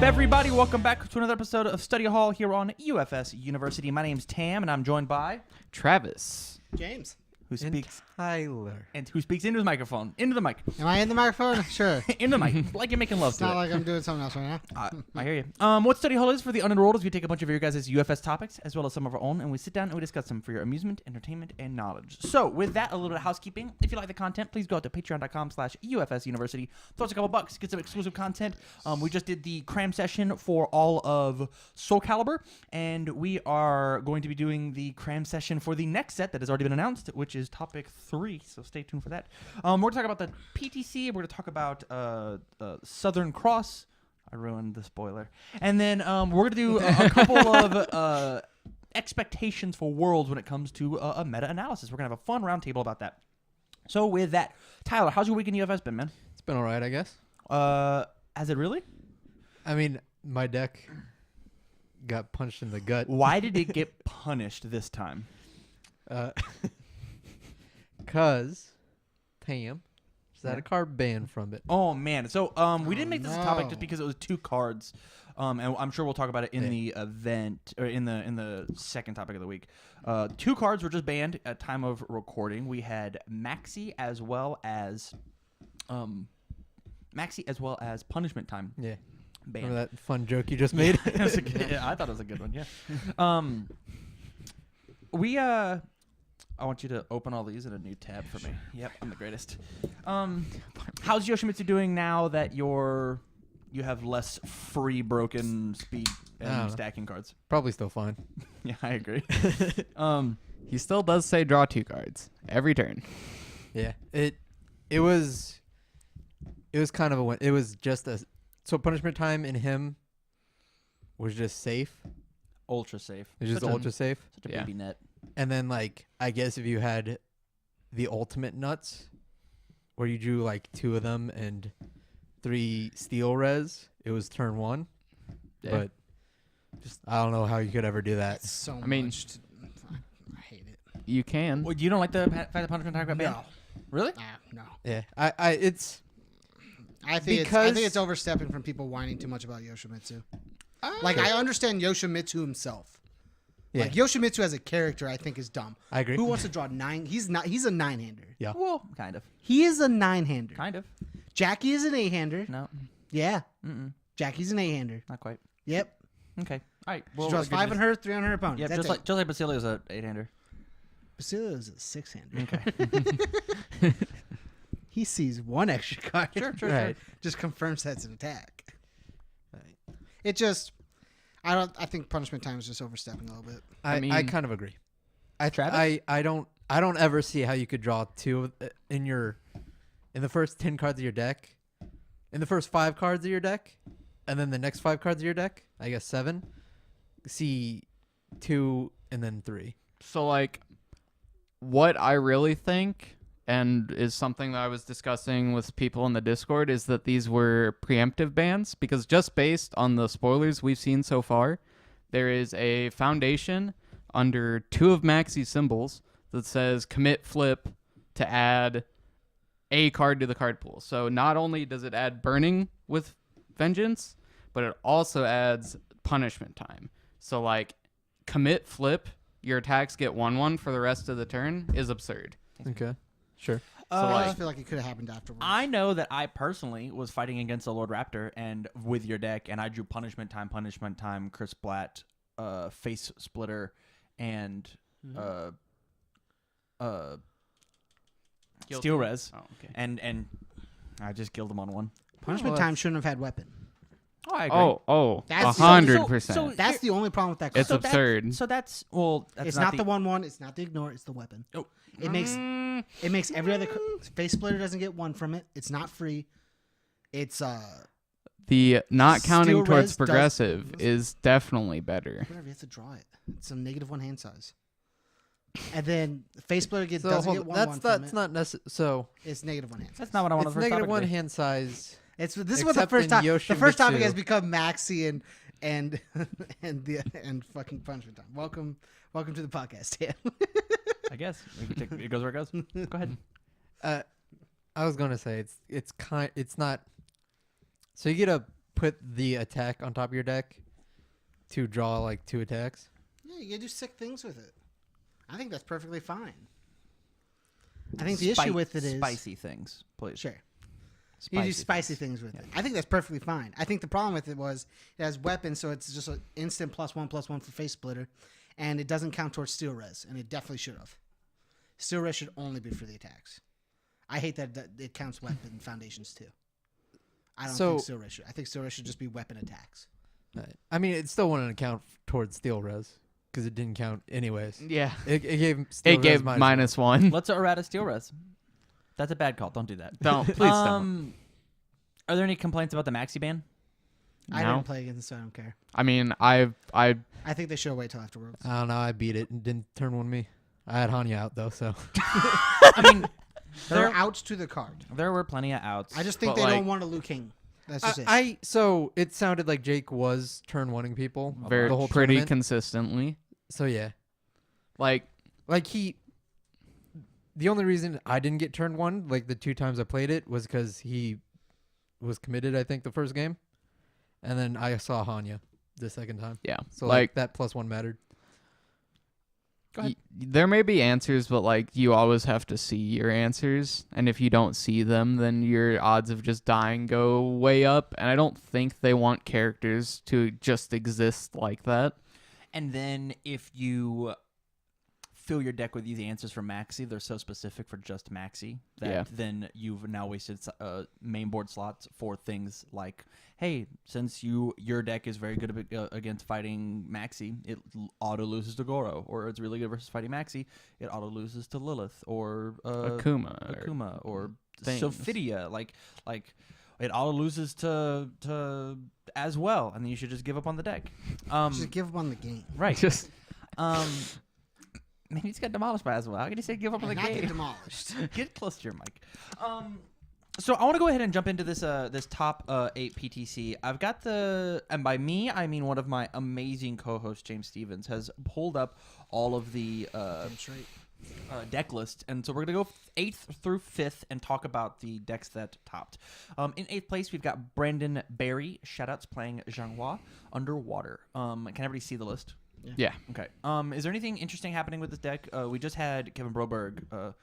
everybody? Welcome back to another episode of Study Hall here on UFSU University. My name's Tam, and I'm joined by Travis. James. who speaks Tyler. and who speaks into his microphone, into the mic, Am I in the microphone? Sure. into the mic, like you're making love It's to not it. like I'm doing something else right now. I hear you. What Study Hall is for the unenrolled is we take a bunch of your guys' UFS topics as well as some of our own, and we sit down and we discuss them for your amusement, entertainment, and knowledge. So with that, a little bit of housekeeping. If you like the content, please go out to patreon.com/UFS University. Throw us a couple bucks, get some exclusive content. We just did the cram session for all of Soul Calibur, and we are going to be doing the cram session for the next set that has already been announced, which is topic 3. So stay tuned for that. We're going to talk about the PTC. We're going to talk about Southern Cross. I ruined the spoiler. And then we're going to do a couple of expectations for Worlds when it comes to a meta-analysis. We're going to have a fun roundtable about that. So with that, Tyler, how's your week in UFS been, man? It's been all right, I guess. Has it really? I mean, my deck got punched in the gut. Why did it get punished this time? Because Tam just had a card banned from it. Oh, man. So we didn't make this a topic just because it was 2 cards. And I'm sure we'll talk about it in the event, or in the second topic of the week. 2 cards were just banned at time of recording. We had Maxi as well as Punishment Time. Yeah. Banned. Remember that fun joke you just made? I thought it was a good one. Yeah. I want you to open all these in a new tab for me. Yep, I'm the greatest. How's Yoshimitsu doing now that you have less free broken speed and stacking cards? Probably still fine. Yeah, I agree. He still does say draw 2 cards every turn. Yeah. It was kind of a win. It was just so Punishment Time in him was just safe. Ultra safe. It was just ultra safe. Such a baby net. And then, like, I guess if you had the ultimate nuts, where you drew, like, 2 of them and 3 steel res, it was turn 1. Yeah. But just, I don't know how you could ever do that. It's so I mean, much. I hate it. You can. Well, you don't like the fact that Punishment Time got banned? No. Really? No. Yeah. I think it's overstepping from people whining too much about Yoshimitsu. Like, I understand Yoshimitsu himself. Yeah. Like, Yoshimitsu as a character, I think, is dumb. I agree. Who wants to draw 9? He's a 9-hander. Yeah. Well, kind of. He is a 9-hander. Kind of. Jackie is an 8-hander. No. Yeah. Mm-mm. Jackie's an 8-hander. Not quite. Yep. Okay. All right. She draws 5 on her, 3 on her opponent. Yeah, That's just like Basilio's a 8-hander. Basilio's a 6-hander. Okay. He sees 1 extra card. Sure. Right. Just confirms that's an attack. Right. It just, I think Punishment Time is just overstepping a little bit. I kind of agree. Travis? I don't ever see how you could draw 2 in the first 10 cards of your deck, in the first 5 cards of your deck, and then the next 5 cards of your deck, I guess 7, see 2 and then 3. So, like, what I really think, and is something that I was discussing with people in the Discord, is that these were preemptive bans, because just based on the spoilers we've seen so far, there is a foundation under 2 of Maxi's symbols that says commit flip to add a card to the card pool. So not only does it add Burning with Vengeance, but it also adds Punishment Time. So, like, commit flip, your attacks get 1/1 for the rest of the turn is absurd. Okay. Sure. I just feel like it could have happened afterwards. I know that I personally was fighting against the Lord Raptor and with your deck, and I drew Punishment Time, Chris Blatt, Face Splitter, and Steel Res, Oh, okay. and I just killed him on 1. Punishment Time shouldn't have had weapon. Oh, I agree. Oh, That's- 100%. so- That's the only problem with that card. It's absurd. That's It's not the 1/1. It's not the ignore. It's the weapon. Oh. It makes every other Face Splitter doesn't get 1 from it. It's not free. It's The not counting Steel towards Res progressive is definitely better. whatever. You have to draw it. It's a -1 hand size. And then Face Splitter So doesn't hold get on, 1/1 that's from it. not necessary. So It's -1 hand size. That's not what I want it's to first -1 topic hand size. This is what the Except first in time. The first topic Yoshimitsu. has become Maxi and fucking Punishment Time. Welcome to the podcast, Tam. I guess it goes where it goes. Go ahead. I was gonna say it's not. So you get a put the attack on top of your deck to draw like 2 attacks. Yeah, you can do sick things with it. I think that's perfectly fine. I think the issue with it is spicy things, please. Sure. You do spicy things with it. I think that's perfectly fine. I think the problem with it was it has weapons, so it's just an instant +1/+1 for Face Splitter, and it doesn't count towards Steel Res, and it definitely should have. Steel Res should only be for the attacks. I hate that it counts weapon foundations too. I don't think Steel Res should. I think Steel Res should just be weapon attacks. Right. I mean, it still wouldn't count towards Steel Res because it didn't count anyways. Yeah. It gave Steel Res -1. Let's errata Steel Res. That's a bad call. Don't do that. Don't. Please don't. Are there any complaints about the maxi ban? I No. didn't play against it, so I don't care. I mean, I I think they should wait till afterwards. I don't know. I beat it and didn't turn one me. I had Hanya out though, so. I mean, There are outs to the card. there were plenty of outs. I just think But, they like- don't want a Liu King. That's just it. So it sounded like Jake was turn oneing people very the whole pretty tournament. consistently. So yeah, Like, the only reason I didn't get turn one, like the 2 times I played it, was because he was committed, I think, the first game. And then I saw Hanya the second time. yeah. So like that +1 mattered. Go ahead. there may be answers, but like you always have to see your answers, and if you don't see them, then your odds of just dying go way up. And I don't think they want characters to just exist like that. And then if you fill your deck with these answers from Maxi, they're so specific for just Maxi that then you've now wasted main board slots for things like, hey, since your deck is very good against fighting Maxi, it auto loses to Goro, or it's really good versus fighting Maxi, it auto loses to Lilith or Akuma or things. Sophidia, like it auto loses to as well, and then you should just give up on the deck. Just give up on the game. Right. Just Man, he just got demolished by as well. How can you say give up on the Not game? get demolished. Get close to your mic. So I want to go ahead and jump into this this top 8 PTC. I've got and by me I mean one of my amazing co-hosts, James Stevens, has pulled up all of the That's right. deck list, and so we're gonna go 8th through 5th and talk about the decks that topped. In 8th place, we've got Brandon Barry. Shoutouts playing Zhanghua Underwater. Can everybody see the list? yeah. Okay. Is there anything interesting happening with this deck? We just had Kevin Broberg,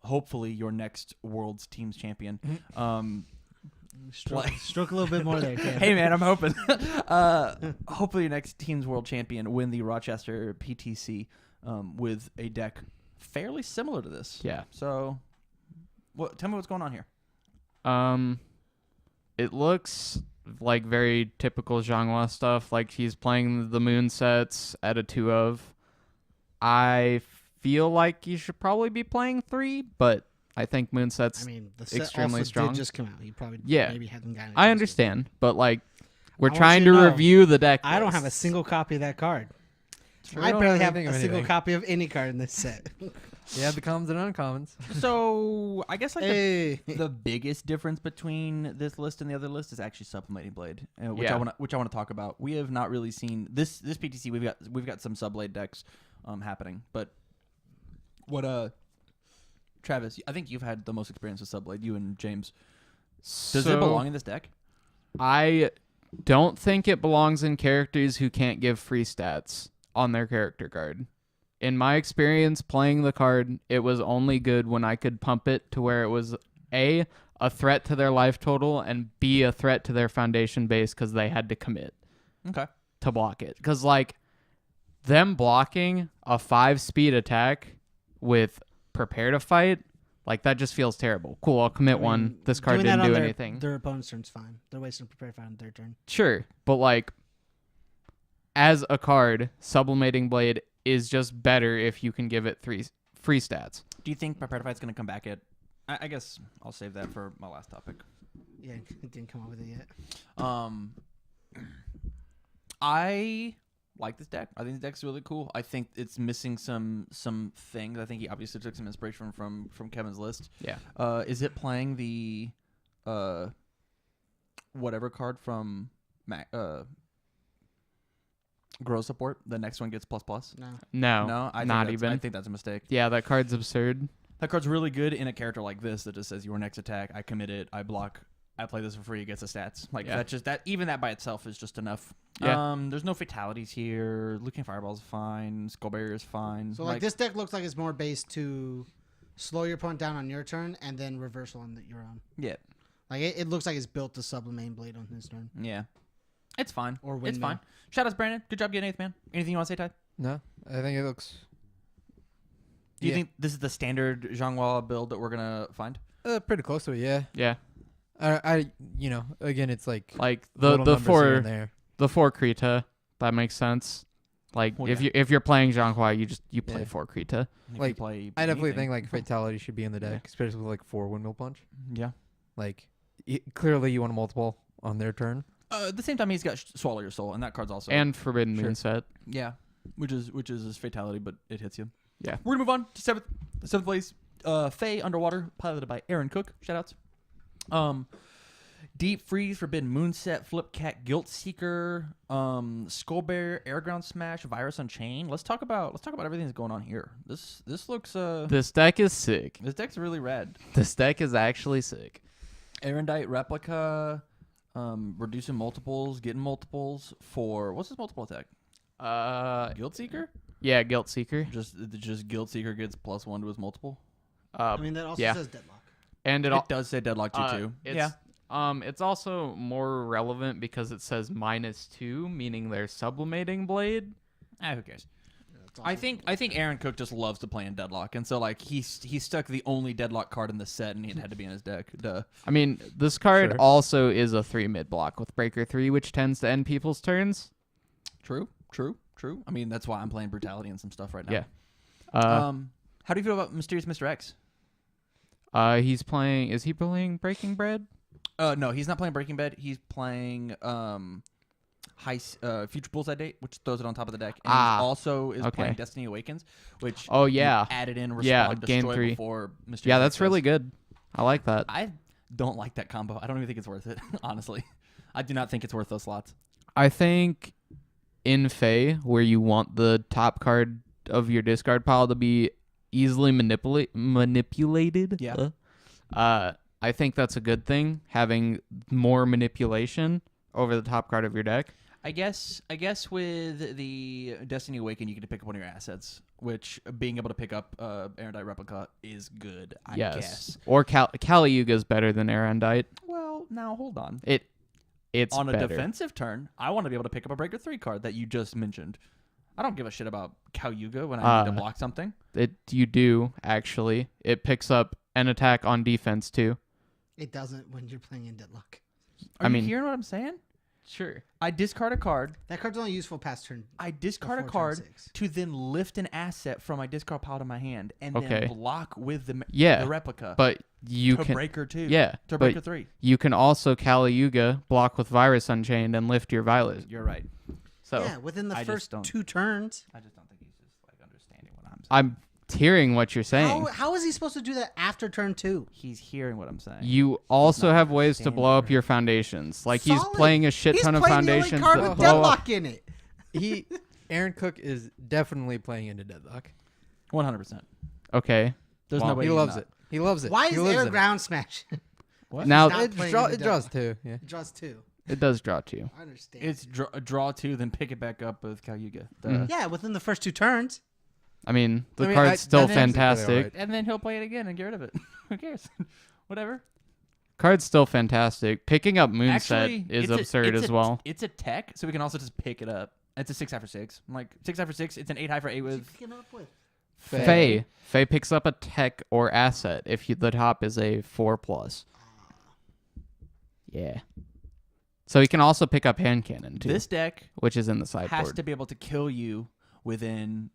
hopefully your next World's Teams champion. Stroke a little bit more there, Kev. Hey man, I'm hoping. Hopefully your next Teams World champion win the Rochester PTC with a deck fairly similar to this. Yeah. So, tell me what's going on here. It looks like very typical Zhanghua stuff. Like he's playing the moon sets at a 2 of. I feel like you should probably be playing 3, but I think moon sets. I mean, the set extremely also strong. did just come out. You probably maybe hadn't gotten. I understand, but like we're I want trying you to to know, review the deck. I don't have a lists. single copy of that card. Sure, I don't barely really have think a of single anything. copy of any card in this set. Yeah, the commons and uncommons. So I guess like Hey. the biggest difference between this list and the other list is actually Sublimating Blade, which Yeah. I want to talk about. We have not really seen this PTC. We've got some Subblade decks happening, but what Travis, I think you've had the most experience with Subblade. You and James. Does it belong in this deck? I don't think it belongs in characters who can't give free stats on their character card. In my experience playing the card, it was only good when I could pump it to where it was A, a threat to their life total, and B, a threat to their foundation base because they had to commit Okay. to block it. Because, like, them blocking a 5-speed attack with prepare to fight, like, that just feels terrible. Cool, I'll commit one. This card Doing that didn't on do their- anything. Their opponent's turn's fine. They're wasting prepare fight on their turn. Sure, but like as a card, Sublimating Blade is just better if you can give it 3 free stats. Do you think Prepare to Fight's going to come back at? I guess I'll save that for my last topic. Yeah, it didn't come up with it yet. I like this deck. I think this deck's really cool. I think it's missing some things. I think he obviously took some inspiration from Kevin's list. Yeah. Is it playing the whatever card from Grow Support? The next one gets ++? No. No, I think not that's- even. I think that's a mistake. Yeah, that card's absurd. That card's really good in a character like this that just says your next attack, I commit it, I block I play this for free. It gets the stats. Like Yeah. even that by itself is just enough. Yeah. There's no fatalities here. Looking Fireball's fine. Skull Barrier is fine. So like this deck looks like it's more based to slow your opponent down on your turn and then reversal on your own. Yeah. Like it looks like it's built to Sublimate Blade on his turn. Yeah. It's fine. Or It's Windmill. fine. Shout out to Brandon. Good job getting 8th, man. Anything you want to say, Ty? No, I think it looks. Do you think this is the standard Zhanghua build that we're going to find? Pretty close to it? Yeah. Yeah. Again, it's like the little numbers here and four there. the 4 Krita. That makes sense. Like Well, if you're playing Zhanghua, you play Yeah. 4 Krita. If you Like, play I definitely anything. think like Fatality should be in the deck, especially with like 4 Windmill Punch. Yeah. Like, clearly you want a multiple on their turn. At the same time, he's got Swallow Your Soul, and that card's also And Forbidden Sure. Moonset. yeah, which is his fatality, but it hits you. Yeah. We're gonna move on to seventh place. Faye Underwater, piloted by Aaron Cook. Shoutouts. Deep Freeze, Forbidden Moonset, Flip Cat, Guilt Seeker, Skullbear, Airground Smash, Virus Unchained. Let's talk about everything that's going on here. This looks This deck is sick. this deck's really rad. This deck is actually sick. Erendite Replica, reducing multiples, getting multiples for what's his multiple attack? Guilt Seeker. Yeah, Guilt Seeker. Just Guild Seeker gets +1 to his multiple. I mean that also yeah. says Deadlock. And It does say Deadlock too. It's, it's also more relevant because it says -2, meaning they're sublimating blade. Who cares? I think Aaron Cook just loves to play in Deadlock, and so like he stuck the only Deadlock card in the set, and it had to be in his deck. Duh. I mean, this card Sure. also is a 3 mid block with Breaker 3, which tends to end people's turns. True. I mean that's why I'm playing Brutality and some stuff right now. Yeah. How do you feel about Mysterious Mr. X? He's playing. Is he playing Breaking Bread? No, he's not playing Breaking Bad. He's playing Future Bullseye Date, which throws it on top of the deck. And he also is playing Destiny Awakens, which Oh, yeah. he added in Yeah, Respond game Destroy 3. before Mysterious Yeah, X that's really does. good. I like that. I don't like that combo. I don't even think it's worth it, honestly. I do not think it's worth those slots. I think in Fae, where you want the top card of your discard pile to be easily manipulated. Yeah. I think that's a good thing, having more manipulation over the top card of your deck. I guess with the Destiny Awaken, you get to pick up one of your assets, which being able to pick up Erendite Replica is good, I guess. Or Kali Yuga is better than Erendite. Well, now hold on. It's on a better. defensive turn, I want to be able to pick up a Breaker 3 card that you just mentioned. I don't give a shit about Kalyuga when I need to block something. You do, actually. It picks up an attack on defense, too. It doesn't when you're playing in Deadlock. Are you hearing what I'm saying? Sure. I discard a card. That card's only useful past turn. I discard a before turn card 6. to then lift an asset from my discard pile to my hand and Okay. then block with the replica. But you to can Breaker 2. Yeah, To but Breaker 3. you can also Kali Yuga, block with Virus Unchained, and lift your Violet. You're right. So Yeah, within the I just first don't- 2 turns. I just don't think he's just like understanding what I'm saying. I'm hearing what you're saying. How is he supposed to do that after turn 2? He's hearing what I'm saying. You also not have ways to understanding blow up right. your foundations. Like he's Solid. playing a shit He's ton of playing foundations the only card that with blow up. Deadlock in it. Aaron Cook is definitely playing into Deadlock. 100%. Okay. There's Well, no way He he's loves not. it. He loves it. Why he is lives air in it. ground smash? What? Now Not It, playing draw, into it draws Deadlock. too. Yeah. It draws 2. it does draw 2. I understand. It's draw 2, then pick it back up with Kalyuga. Yeah, within the first 2 turns. I mean, the I mean, card's still that sounds exactly fantastic. right. And then he'll play it again and get rid of it. Who cares? Whatever. Card's still fantastic. Picking up Moonset Actually, is it's absurd as well. It's a tech, so we can also just pick it up. It's a 6 high for 6. I'm like 6 high for 6. It's an 8 high for 8 What's he with. picking up with? Faye. Faye picks up a tech or asset if the top is a 4+. Yeah. So he can also pick up hand cannon too, This deck which is in the has sideboard. to be able to kill you within.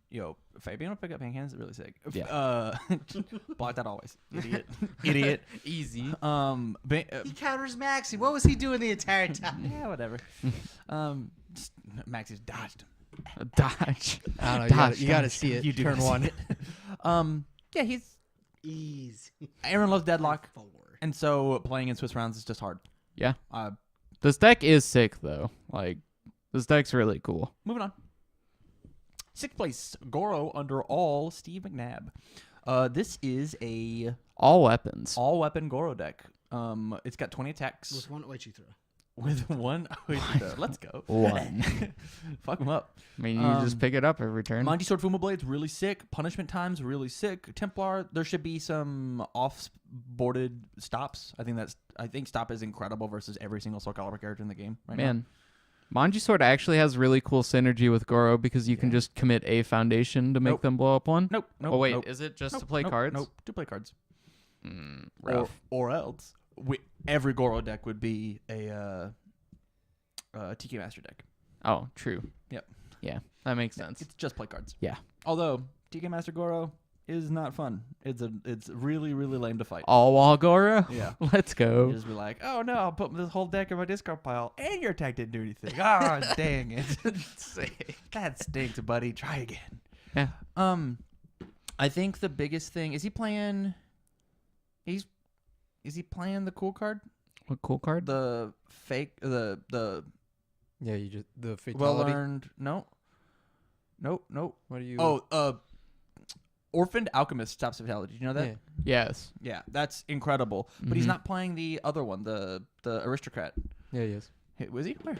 Faye being able to pick up hand cannons is really sick. Yeah. Block that always, idiot, idiot. Easy. He counters Maxi. What was he doing the entire time? Yeah, whatever. Maxi's dodged. Dodge. I don't know. Dodge, You got to dodge. see it. You do Turn gotta see 1. Yeah, he's Easy. Aaron loves Deadlock, 4. and so playing in Swiss rounds is just hard. Yeah. This deck is sick though. Like, this deck's really cool. Moving on. 6th place, Goro under all Steve McNabb. This is a All weapons. all weapon Goro deck. It's got 20 attacks With one Oichi throw. with one. Let's go. One. Fuck them up. I mean, you just pick it up every turn. Monty Sword Fuma Blade's really sick. Punishment Time's really sick. Templar, there should be some off-boarded stops. I think stop is incredible versus every single Soul Calibur character in the game right now. Man, Manji Sword actually has really cool synergy with Goro because you can just commit a foundation to make Nope. them blow up one. Nope. Oh wait, nope, is it just to nope, play nope, cards? Nope. To play cards. Rough. Or else every Goro deck would be a TK Master deck. Oh, true. Yep. Yeah, that makes sense. It's just play cards. Yeah. Although TK Master Goro is not fun. It's really really lame to fight. All wall Goro. Yeah. Let's go. You just be like, oh no, I'll put this whole deck in my discard pile, and your attack didn't do anything. Ah, dang it. That stinks, buddy. Try again. Yeah. I think the biggest thing is he playing. Is he playing the cool card? What cool card? The fake the Yeah, you just the fatality. well learned. No. Nope. What are you? Orphaned Alchemist stops fatality. Did you know that? Yeah. Yes. Yeah, that's incredible. But he's Mhm. not playing the other one, the aristocrat. Yeah, he is. Hey, was he? Where?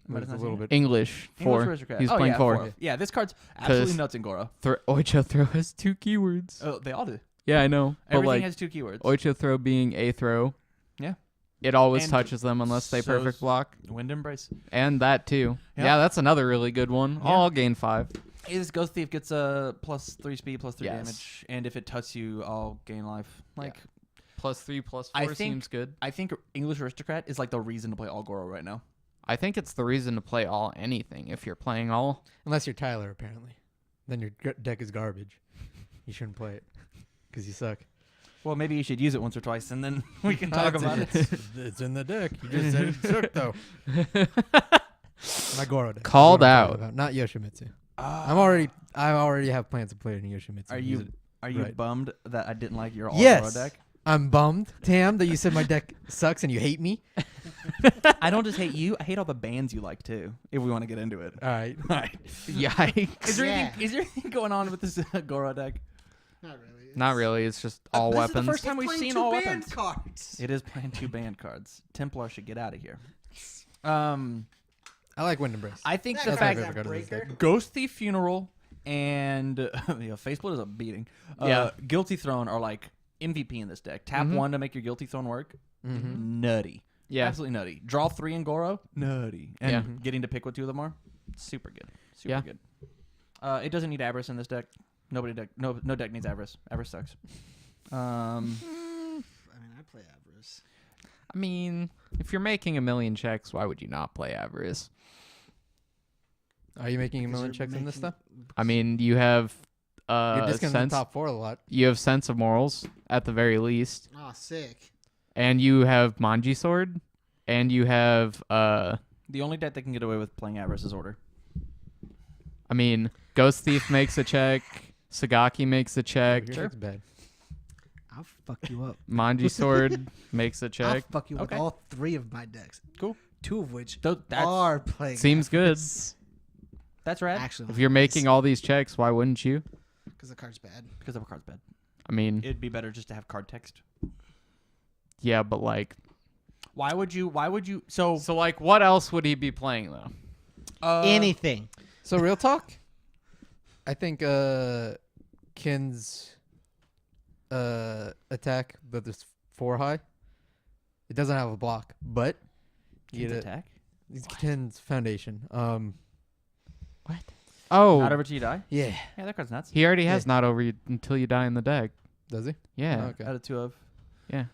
But it's a little bit. English English 4. aristocrat. He's Oh, playing yeah, 4. Yeah, this card's absolutely 'Cause- nuts in Goro. Oicho Throw has 2 keywords. Oh, they all do. Yeah, I know. But Everything like has 2 keywords. Oicho Throw being a throw. Yeah. It always And touches them unless they so's- perfect block. Wind Embrace. And that too. Yeah. Yeah, that's another really good one. Yeah. All gain 5. Hey, this Ghost Thief gets a +3 speed, +3 Yes. damage, and if it touches you, I'll gain life. Like, +3, +4 I think- seems good. I think English Aristocrat is like the reason to play all Goro right now. I think it's the reason to play all anything if you're playing all. Unless you're Tyler, apparently. Then your deck is garbage. You shouldn't play it because you suck. Well, maybe you should use it once or twice, and then we can talk about it. It's in the deck. You just said it sucked though. My Goro deck. Called That's what I'm out. talking about, not Yoshimitsu. I already have plans to play it in Yoshimitsu. Are Use you it. are you right. bummed that I didn't like your all Yes. Goro deck? I'm bummed, Tam, that you said my deck sucks and you hate me. I don't just hate you. I hate all the bands you like too. If we want to get into it. All right. All right. Yikes. Is there Yeah. anything? Is there anything going on with this Goro deck? Not really. Not really. It's just all this is the weapons. first time we've playing seen 2 all band weapons. cards. It is playing 2 band cards. Templar should get out of here. I like Wind Embrace. I think That's the my fact favorite card of this breaker. deck. Ghost Thief Funeral and Faceplit is a beating. Yeah. Guilty Throne are like MVP in this deck. Tap 1 to make your Guilty Throne work. Nutty. Yeah. Absolutely nutty. Draw 3 in Goro. Nutty. And Yeah. getting to pick what 2 of them are. Super good. Super Yeah. good. It doesn't need Avarice in this deck. No deck needs Avarice. Avarice sucks. I mean, I play Avarice. I mean, if you're making a million checks, why would you not play Avarice? Are you making a Because million you're checks in this making- stuff? I mean, you have You're discounting the sense. top 4 a lot. You have sense of morals at the very least, Oh, sick. and you have Manji Sword, and you have The only deck that can get away with playing Avarice is Order. I mean, Ghost Thief makes a check. Sagaki makes a check. Your deck's bad. I'll fuck you up. Manji Sword makes a I'll check. fuck you up Okay. with all 3 of my decks. Cool. 2 of which That's are playing. Seems good. that's rad. Actually, If you're making all these checks, why wouldn't you? because the card's bad. Because the card's bad. I mean, It'd be better just to have card text. yeah, but like, Why would you? So so like, what else would he be playing though? Anything. So real talk, I think Kin's attack, but there's 4 high. It doesn't have a block, but King's it- attack. it's Kin's foundation. What? Oh, Not over till you die. Yeah. Yeah, that card's nuts. he already has not over you until you die in the deck. Does he? Yeah, Oh, okay. Out of 2 of. yeah,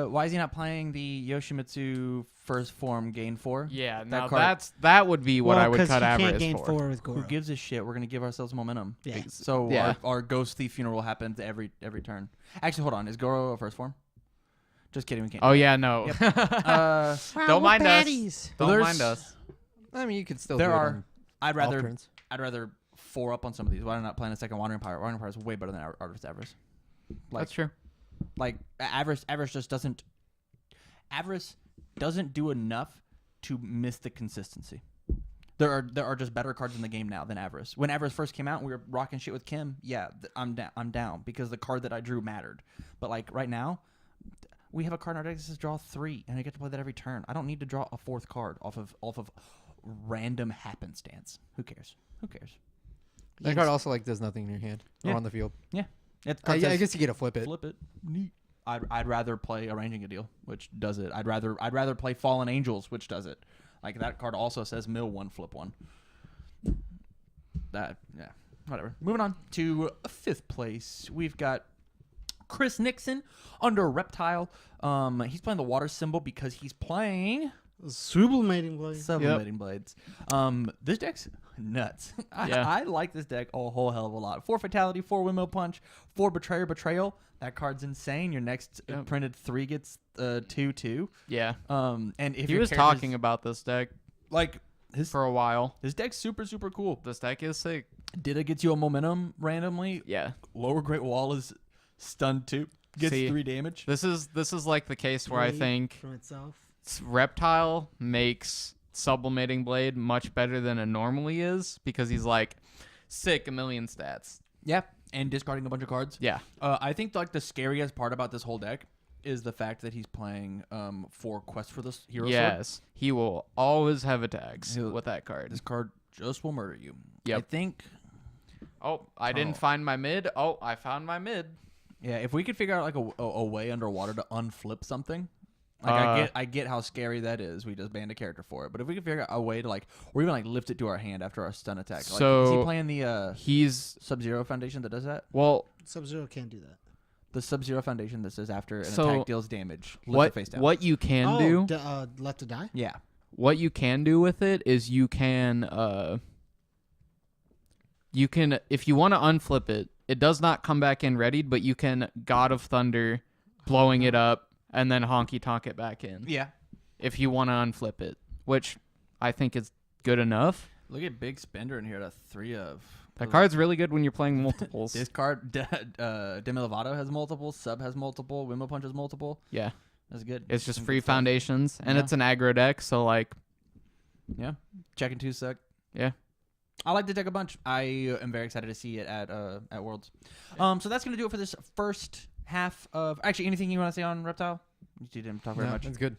Why is he not playing the Yoshimitsu first form gain 4? yeah. That Now card- that would be what I would 'cause cut he can't Avarice gain for. 4 with Goro. Who gives a shit? We're gonna give ourselves momentum. Yeah. So Yeah. our Ghost Thief Funeral happens every turn. Actually, hold on. Is Goro a first form? Just kidding. We can't. Oh yeah, no. Don't mind us. Don't There's- mind us. I mean, you could still. There do it are- on I'd off rather turns. 4 up on some of these. Why am I not playing a second Wandering Pirate? Wandering Pirate is way better than Artist Avarice. Like, That's true. like Avarice just doesn't. Avarice doesn't do enough to miss the consistency. There are just better cards in the game now than Avarice. When Avarice first came out, and we were rocking shit with Kim. Yeah, I'm down because the card that I drew mattered. But like right now, we have a card in our deck that says draw 3, and I get to play that every turn. I don't need to draw a 4th card off of random happenstance. Who cares? Who cares? That card also like does nothing in your hand or Yeah. on the field. Yeah. I guess you get to flip it. Flip it. Neat. I'd rather play Arranging a Deal, which does it. I'd rather play Fallen Angels, which does it. Like that card also says mill 1, flip 1. Whatever. Moving on to 5th place. We've got Chris Nixon under Reptile. He's playing the water symbol because he's playing Sublimating Blade. Sublimating Blades. This deck's nuts. Yeah. I like this deck a whole hell of a lot. 4 Fatality, 4 Windmill Punch, 4 Betrayal. That card's insane. Your next printed 3 gets 2/2. Yeah. And if He your was character's- talking about this deck like for a while. his deck's super super cool. This deck is sick. Dida gets you a momentum randomly. Yeah. Lower Great Wall is stunned 2. Gets See, 3 damage. This is like the case where I Blade think from itself. Reptile makes Sublimating Blade much better than it normally is because he's like sick a million stats. Yeah. And discarding a bunch of cards. Yeah. I think like the scariest part about this whole deck is the fact that he's playing 4 Quest for the Hero Sword. Yes. He will always have attacks He'll- with that card. This card just will murder you. Yep. I think. Oh, I didn't Oh. find my mid. Oh, I found my mid. Yeah, if we could figure out like a way underwater to unflip something, like I get how scary that is. We just banned a character for it, but if we could figure out a way to like, or even like lift it to our hand after our stun attack. Like, is he So- playing the He's Sub-Zero Foundation that does that? well. Sub-Zero can't do that. The Sub-Zero Foundation that says after an So, attack deals damage, lift What it face down. what you can do? Let to die? Yeah. What you can do with it is you can if you want to unflip it, it does not come back in readied, but you can God of Thunder, blowing it up, and then honky tonk it back in. Yeah. If you want to unflip it, which I think is good enough. Look at Big Spender in here. A 3 of. That card's really good when you're playing multiples. This card, Demi Lovato has multiple. Sub has multiple. Windmill Punch has multiple. Yeah, That's good. it's just Some free good stuff. foundations, and Yeah. it's an aggro deck, so like, Yeah. Check and 2 suck. yeah. I like the deck a bunch. I am very excited to see it at Worlds. So that's gonna do it for this first half of. Actually, anything you want to say on Reptile? You didn't talk very No, much. it's good.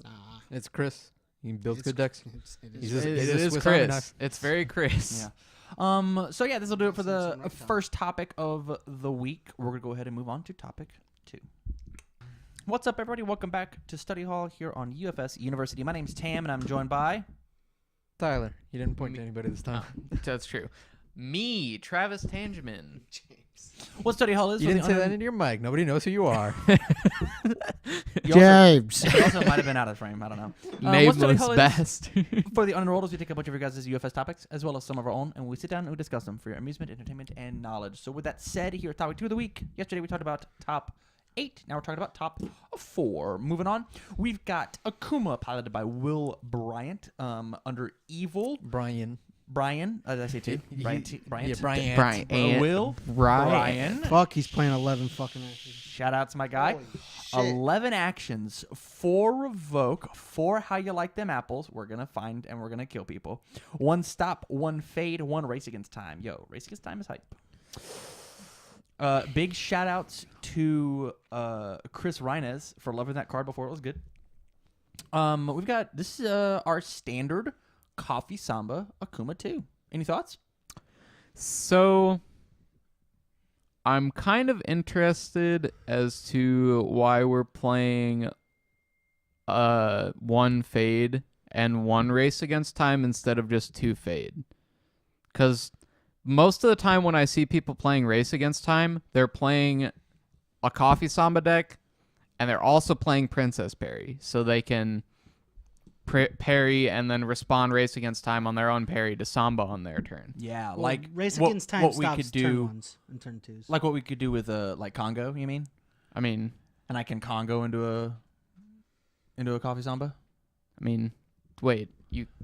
Nah. It's Chris. He builds It's- good decks. It He's is. just- It He's a is Swiss Army Chris. knife. It's very Chris. Yeah. So yeah, this will do it for Some the Reptile. first topic of the week. We're gonna go ahead and move on to topic 2. What's up, everybody? Welcome back to Study Hall here on UFS University. My name's Tam, and I'm joined by. Tyler. He didn't point Me- to anybody this time. That's true. Me, Travis Tangeman. What Study Hall is? You for didn't the say that into your mic. Nobody knows who you are. You also- James. It also might have been out of frame. I don't know. What Study Nameless Hall is- best. For the unenrolled, we take a bunch of your guys' UFS topics, as well as some of our own, and we sit down and we discuss them for your amusement, entertainment, and knowledge. So with that said, here at topic 2 of the week. Yesterday we talked about top 8. Now we're talking about top 4. Moving on, we've got Akuma, piloted by Will Bryant, under Evil. Brian, did I say 2? Bryant. Yeah, Bryant. Brian. Will Right. Brian. Fuck, he's playing 11 fucking actions. Shout out to my guy. Holy shit. 11 actions, 4 revoke, 4 how you like them apples. We're going to find and we're going to kill people. 1 stop, 1 fade, 1 race against time. Yo, race against time is hype. Big shout outs to Chris Rines for loving that card before it was good. We've got this is our standard Coffee Samba Akuma 2. Any thoughts? So, I'm kind of interested as to why we're playing 1 fade and 1 race against time instead of just 2 fade. Because most of the time when I see people playing race against time, they're playing a Coffee Samba deck, and they're also playing Princess Parry, so they can parry and then respond race against time on their own parry to Samba on their turn. Yeah, Well, like race what- against time what we stops could turn do, 1s and turn 2s. like what we could do with like Congo. You mean? I mean, And I can Congo into a Coffee Samba. Wait,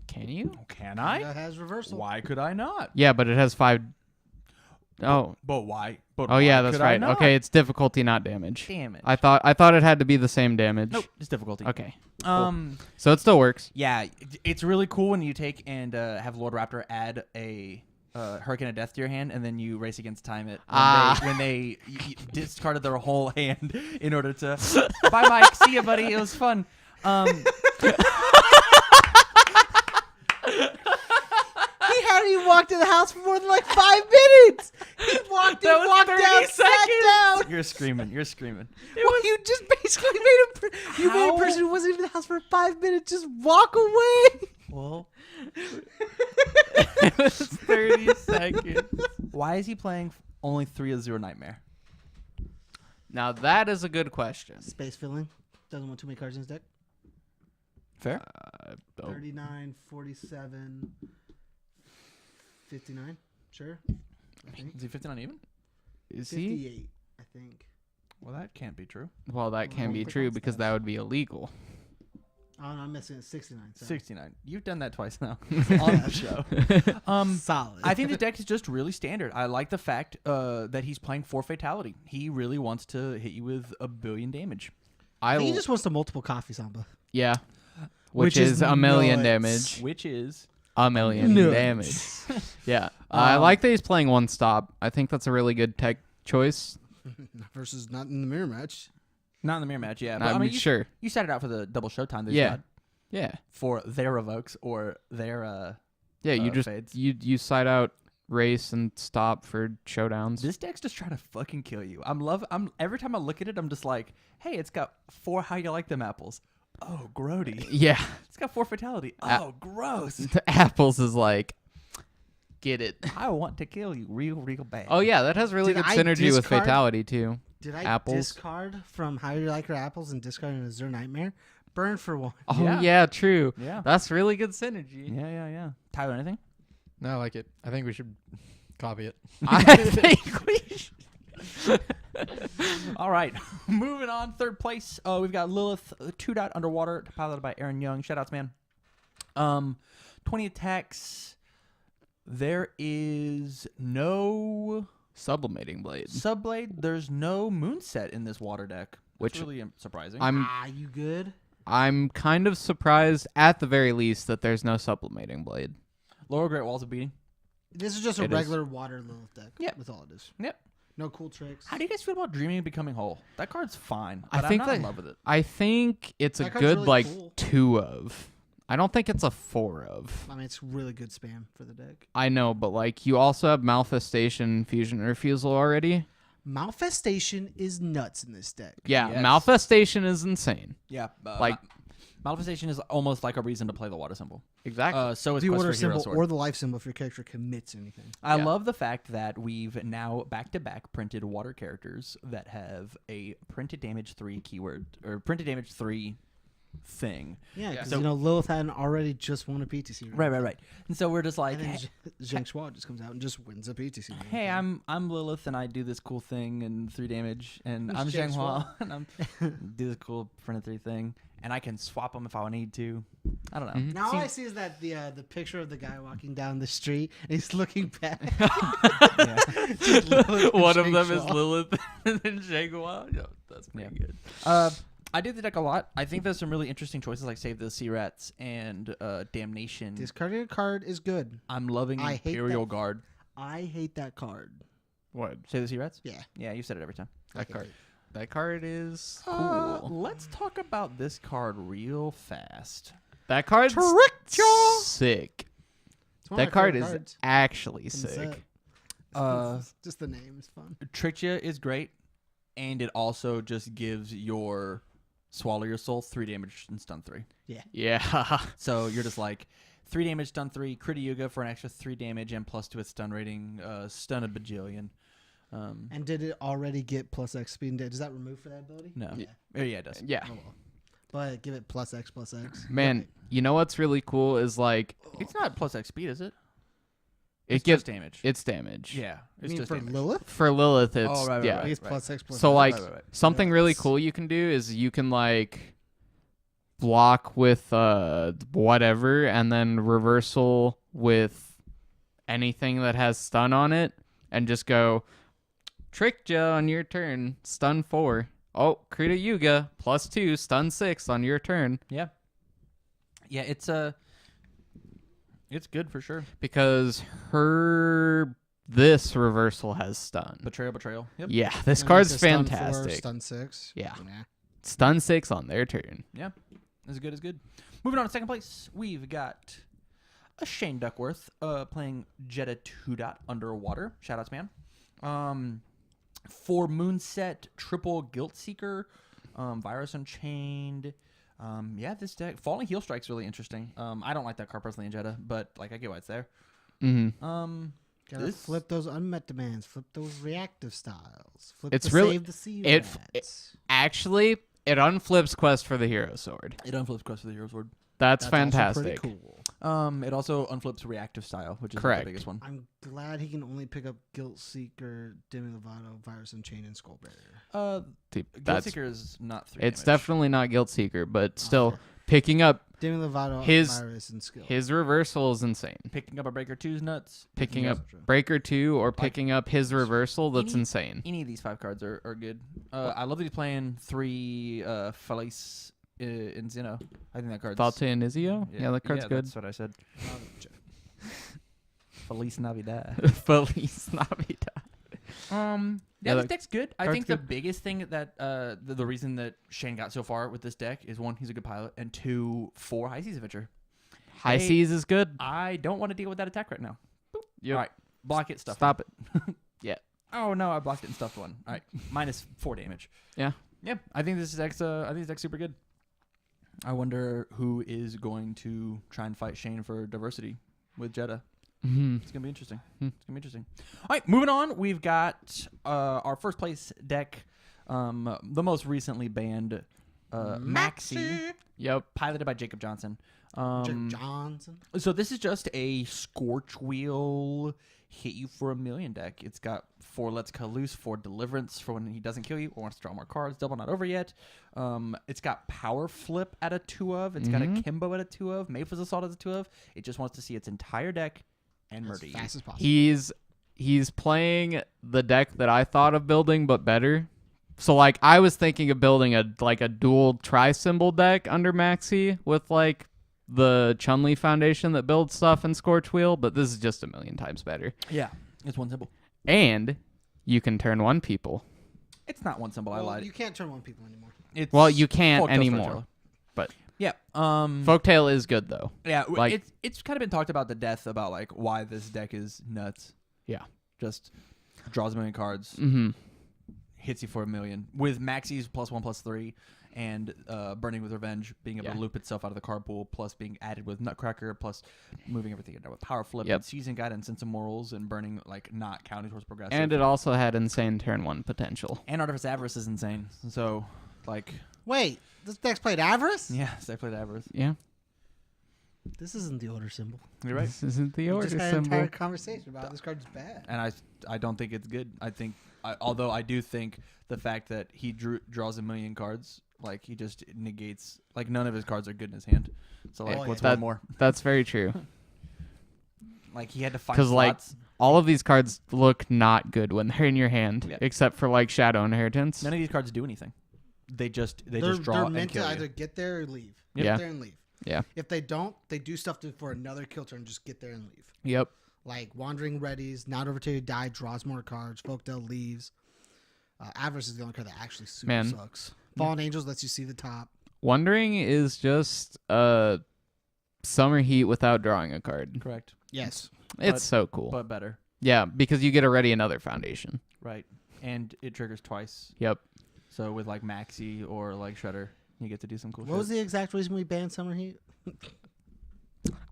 can you? Can I? That has reversal. Why could I not? Yeah, but it has 5. Oh, But why? But oh yeah, why that's could I right. not? Okay, it's difficulty, not damage. Damn it. I thought it had to be the same damage. Nope, it's difficulty. Okay, So so it still works. yeah, it's really cool when you take and have Lord Raptor add a Hurricane of Death to your hand, and then you race against time it when they discarded their whole hand in order to. Bye, Mike. See ya, buddy. It was fun. He hadn't even walked in the house for more than like 5 minutes. He walked in, walked down, sat down. You're screaming. You're screaming. Well, you just basically made a person who wasn't even in the house for 5 minutes just walk away. Well, It was 30 seconds. why is he playing only 3 of Zero Nightmare? Now that is a good question. Space filling. Doesn't want too many cards in his deck. Fair. 39, 47, 59. Sure. I think. Is he 59 even? Is he? 58, I think. Well, that can't be true. Well, that can Well, be the true cost because does. that would be illegal. Oh, no, I'm missing it. 69. Sorry. 69. You've done that twice now on the show. Solid. I think the deck is just really standard. I like the fact that he's playing 4 Fatality. He really wants to hit you with 1 billion damage. I think he just wants the multiple coffee samba. Yeah. Which Which is is a million nuts. damage. Which is A million Nuts. damage. Yeah. I like that he's playing 1 stop. I think that's a really good tech choice. Versus not in the mirror match. not in the mirror match, yeah. But, I'm sure. You set it out for the double showtime that he's Yeah. got Yeah. for their revokes or their Yeah, you just fades. you side out race and stop for showdowns. This deck's just trying to fucking kill you. I'm every time I look at it, I'm just like, hey, it's got 4 how you like them apples. Oh, grody. Yeah. It's got 4 Fatality. Oh, gross. The apples is like, get it. I want to kill you real bad. Oh yeah, that has really Did good I synergy with discard- fatality too. Did I Apples. discard from How You Like Your Apples and discard in a Zero Nightmare? Burn for 1. Oh Yeah. yeah, true. Yeah. That's really good synergy. Yeah. Tyler, anything? No, I like it. I think we should copy it. I think we should. All right. Moving on. 3rd place. We've got Lilith, 2 dot underwater, piloted by Aaron Young. Shoutouts, man. 20 attacks. There is no Sublimating blade. Subblade. There's no Moonset in this water deck. Which Which is really surprising. You good? I'm kind of surprised at the very least that there's no sublimating blade. Lower Great Walls of Beating. This is just a It is. regular water Lilith deck. Yep. That's all it is. Yep. No cool tricks. How do you guys feel about Dreaming and Becoming Whole? That card's fine. I But think I'm not in that- love with it. I think it's a That card's good really like cool. 2 of. I don't think it's a 4 of. I mean, it's really good spam for the deck. I know, but like you also have Malfestation, Fusion Refusal already. Malfestation is nuts in this deck. Yeah, Yes. Malfestation is insane. Yeah. Like- Malfestation is almost like a reason to play the water symbol. Exactly. So is The Quest order for Hero symbol Sword. or the life symbol if your character commits anything. I Yeah. love the fact that we've now back-to-back printed water characters that have a printed damage 3 keyword or printed damage 3 thing. Yeah, because So- Lilith hadn't already just won a PTC. Right. And so we're just like, And then hey, Zheng Shuo just comes out and just wins a PTC. hey, I'm Lilith and I do this cool thing and 3 damage, and Who's I'm Zheng Zheng Hua Shuo? and I'm do this cool printed 3 thing, and I can swap them if I need to. I don't know. Mhm. Now all I Seems- see is that the picture of the guy walking down the street and he's looking back. yeah. Just Lilith and One of Zheng them is Shuo. Lilith and then Jaguar. Yeah, that's pretty good. I did the deck a lot. I think there's some really interesting choices like Save the Sea Rats and Damnation. Discarding a card is good. I'm loving I hate Imperial that. Guard. I hate that card. What? Save the Sea Rats? Yeah. Yeah, you said it every time. That card. That card is cool. Let's talk about this card real fast. That card's Trickjaw! sick. It's one of That my card favorite is cards actually in the sick. set. Just the name is fun. Trickja is great, and it also just gives your Swallow Your Soul 3 damage and stun 3. Yeah. So you're just like 3 damage, stun 3, Krita Yuga for an extra 3 damage and +2 its stun rating, stun a bajillion. And did it already get plus X speed and damage? Does that remove for that ability? No. Yeah. Oh, yeah, it does. Yeah. Oh, well. But give it plus X plus X. Man, you know what's really cool is like It's not +X speed, is it? it It's gives just damage. it's damage. Yeah, You it's mean just for damage. Lilith? For Lilith, it's Oh, right, yeah. right, It's plus X plus So X. like right. something really Yes. cool you can do is you can like block with whatever and then reversal with anything that has stun on it and just go Trickja on your turn, stun 4. Oh, Krita Yuga +2, stun 6 on your turn. Yeah, it's It's good for sure. because this reversal has stun. Betrayal. Yep. Yeah, this And card's it's a stun 4, fantastic. stun 6. Yeah. Yeah. Stun 6 on their turn. Yeah. As good as good. Moving on to second place, we've got a Shane Duckworth playing Jetta 2-Dot Underwater. Shoutouts, man. For Moonset, triple Guilt Seeker, Virus Unchained. Yeah, this deck, Falling Heel Strike's really interesting. I don't like that card personally in Jetta, but like I get why it's there. Mm-hmm. Gotta flip those unmet demands. Flip those reactive styles. Flip It's the really- save the sea it- rats. Actually, it unflips Quest for the Hero Sword. It unflips Quest for the Hero Sword. That's Also fantastic. pretty cool. It also unflips Reactive Style, which is like Correct. the biggest one. I'm glad he can only pick up Guilt Seeker, Demi Lovato, Virus Unchained, and Skull Barrier. Dude, Guild that's Seeker is not 3 it's damage. definitely not Guilt Seeker, but still fair. picking up Demi Lovato, His- Virus, and Skill. his reversal is insane. Picking up a Breaker 2's nuts. Picking Yeah. up Breaker 2 or picking up his reversal, that's any- insane. Any of these 5 cards are good. I love that he's playing 3 Felice in Zeno. I think that card's... Falte and Izio? Yeah, that card's good. That's what I said. Feliz Navidad. Feliz Navidad. Yeah, Yeah, this that deck's good. I card's think the good. biggest thing that the reason that Shane got so far with this deck is 1, he's a good pilot, and 2, 4, High Seas Adventure. High Hey, Seas is good. I don't want to deal with that attack right now. Yep. All right, block it, stuff. Stop it. Oh no, I blocked it and stuffed 1. All right, minus 4 damage. Yeah. Yeah, I think this deck's super good. I wonder who is going to try and fight Shane for diversity with Jetta. Mm-hmm. It's gonna be interesting. Hmm. It's gonna be interesting. All right, moving on. We've got our first place deck, the most recently banned Maxi, Yep. piloted by Jacob Johnson. Johnson. So this is just a Scorch Wheel hit you for 1,000,000 deck. It's got 4 Let's Cut Loose, 4 Deliverance for when he doesn't kill you or wants to draw more cards. Double not over yet. It's got Power Flip at a 2 of. It's got a Kimbo at a 2 of. Mayfliss Assault at a 2 of. It just wants to see its entire deck and As murder you. fast as possible. He's playing the deck that I thought of building, but better. So like I was thinking of building a dual tri-symbol deck under Maxi with like the Chun-Li Foundation that builds stuff in Scorch Wheel, but this is just 1,000,000 times better. Yeah, it's 1 symbol. And you can turn 1 people. It's not 1 symbol. I Well, lied. you can't turn 1 people anymore. It's Well, you can't Folktale anymore. Storyteller. But Yeah. Folktale is good though. Yeah. like- It's kind of been talked about to death about like why this deck is nuts. Yeah. Just draws 1,000,000 cards, Mm-hmm. hits you for 1,000,000 with Maxi's +1/+3 and Burning with Revenge being able Yeah. to loop itself out of the card pool, plus being added with Nutcracker, plus moving everything in there with Power Flip Yep. and Season Guide and Sense of Morals and Burning like not counting towards progressive. And it also had insane turn 1 potential. And Artifice Avarice is insane. So like Wait, this deck's played Avarice? yeah, I played Avarice. Yeah. This isn't the order symbol. You're right. This isn't the We order just had an symbol. entire conversation about this card's bad. And I don't think it's good. I think although I do think the fact that he draws 1,000,000 cards, like he just negates like none of his cards are good in his hand. So like Oh, what's yeah. one more? That's very true. Like he had to find 'Cause, like, slots. All of these cards look not good when they're in your hand, Yeah. except for like Shadow Inheritance. None of these cards do anything. They just They're draw and meant kill to you. either get there or leave. Yep. Get there and leave. Yeah. If they don't, they do stuff for another kill turn. Just get there and leave. Yep. Like Wandering Readies, Not Over Till You Die, draws more cards. Folktale leaves. Avarice is the only card that actually super Man. sucks. Fallen Angels lets you see the top. Wondering is just Summer Heat without drawing a card. Correct. Yes. It's But- so cool. But better. Yeah, because you get already another foundation. Right. And it triggers twice. Yep. So with like Maxi or like Shredder, you get to do some cool What was shit. the exact reason we banned Summer Heat?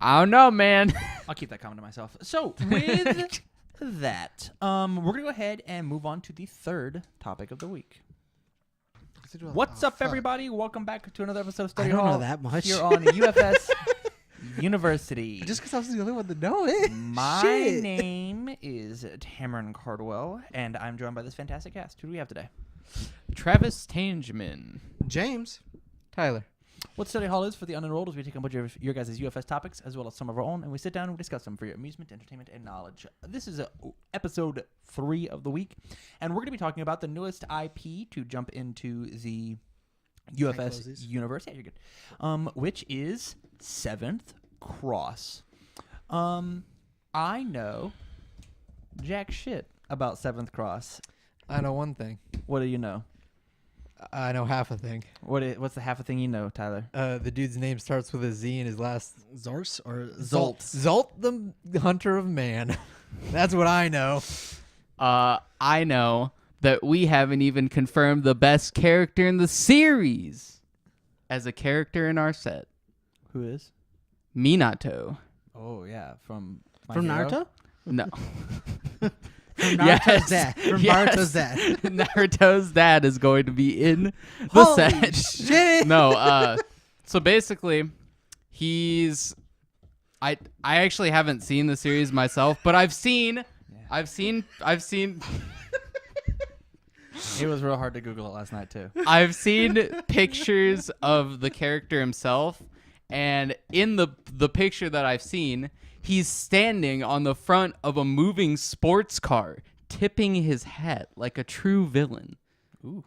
I don't know, man. I'll keep that comment to myself. So with that, we're gonna go ahead and move on to the third topic of the week. What's up, everybody? Welcome back to another episode of Study I don't Hall know that much. here on UFS University. Just because I was the only one to know it. My Shit. name is Tamarin Cardwell, and I'm joined by this fantastic cast. Who do we have today? Travis Tangeman. James. Tyler. What Study Hall is for the unenrolled is we take a bunch of your guys' UFS topics as well as some of our own, and we sit down and we discuss them for your amusement, entertainment, and knowledge. This is episode 3 of the week, and we're going to be talking about the newest IP to jump into the UFS closes. universe. Yeah, you're good. Which is 7th Cross. I know jack shit about Seventh Cross. I know one thing. What do you know? I know half a thing. What's the half a thing you know, Tyler? The dude's name starts with a Z and his last Zorse or Zolt. Zolt, the hunter of man. That's what I know. I know that we haven't even confirmed the best character in the series as a character in our set. Who is? Minato. Oh yeah, from Naruto? No. From Naruto's dad. From Naruto's dad. Naruto's dad is going to be in the Holy set. shit! No, so basically, he's. I actually haven't seen the series myself, but I've seen. It was real hard to Google it last night too. I've seen pictures of the character himself, and in the picture that I've seen, he's standing on the front of a moving sports car, tipping his hat like a true villain. Ooh.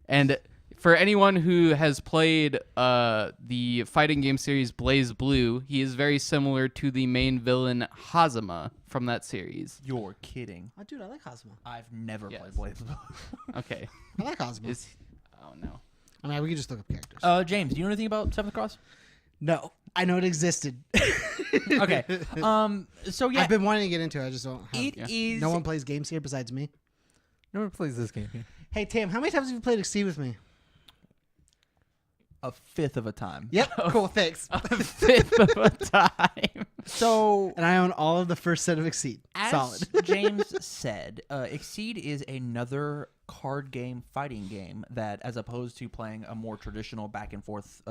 And for anyone who has played the fighting game series Blaze Blue, he is very similar to the main villain Hazama from that series. You're kidding. Oh, dude, I like Cosmo. I've never Yes. played Blaze Blue. Okay. I like Cosmo. Oh no. I mean, we can just look up characters. James, do you know anything about Seventh Cross? No, I know it existed. Okay. So yeah, I've been wanting to get into it. I just don't have. it is. No one plays games here besides me. No one plays this game here. Hey, Tam, how many times have you played Exceed with me? a fifth of a time. Yep. Cool. Thanks. Fifth of a time. So And I own all of the first set of Exceed. as Solid. James said, Exceed is another card game fighting game that, as opposed to playing a more traditional back and forth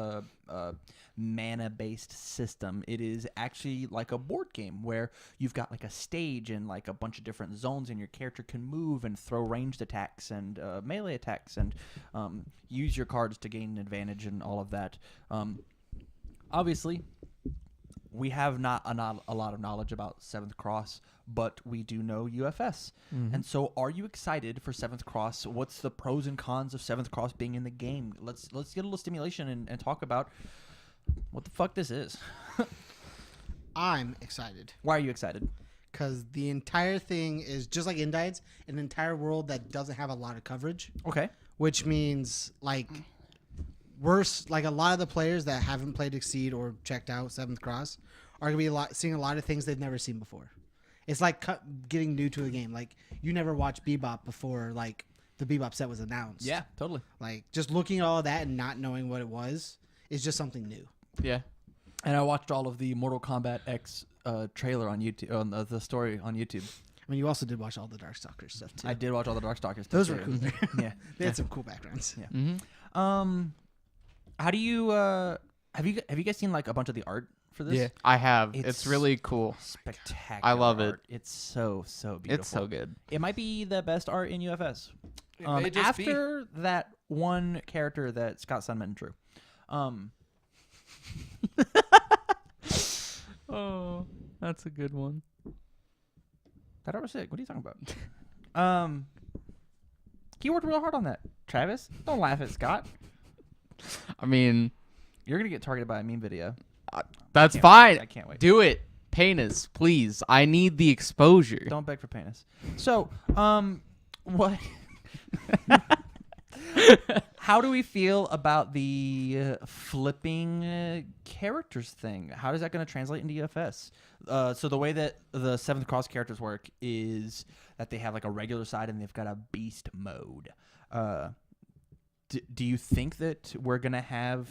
mana based system, it is actually like a board game where you've got like a stage and like a bunch of different zones, and your character can move and throw ranged attacks and melee attacks and use your cards to gain an advantage and all of that. Obviously, we have not a lot of knowledge about Seventh Cross, but we do know UFS. Mm-hmm. And so, are you excited for Seventh Cross? What's the pros and cons of Seventh Cross being in the game? Let's get a little stimulation and talk about what the fuck this is. I'm excited Why are you excited? because the entire thing is just like Indites, an entire world that doesn't have a lot of coverage, Okay. which means like worse. Like a lot of the players that haven't played Exceed or checked out Seventh Cross are gonna be seeing a lot of things they've never seen before. It's like getting new to a game. Like you never watched Bebop before, like the Bebop set was announced. Yeah, totally. Like just looking at all of that and not knowing what it was is just something new. Yeah. And I watched all of the Mortal Kombat X trailer on YouTube, on the story on YouTube. I mean, you also did watch all the Darkstalkers stuff too. I did watch all the Darkstalkers. Those were too. cool. Yeah. They had some cool backgrounds. Yeah. Mm-hmm. How do you have you guys seen like a bunch of the art for this? Yeah. I have. It's It's really cool. Spectacular. I love it. art. It's so beautiful. It's so good. It might be the best art in UFS. It may just be. After that one character that Scott Sunman drew. Oh, that's a good one. That art was sick. What are you talking about? He worked real hard on that. Travis, don't laugh at Scott. I mean, You're gonna get targeted by a meme video. that's Can't fine. wait. I can't wait. Do it. Penis, please. I need the exposure. Don't beg for penis. So, what? How do we feel about the flipping characters thing? How is that going to translate into UFS? So the way that the Seventh Cross characters work is that they have like a regular side and they've got a beast mode. Do you think that we're going to have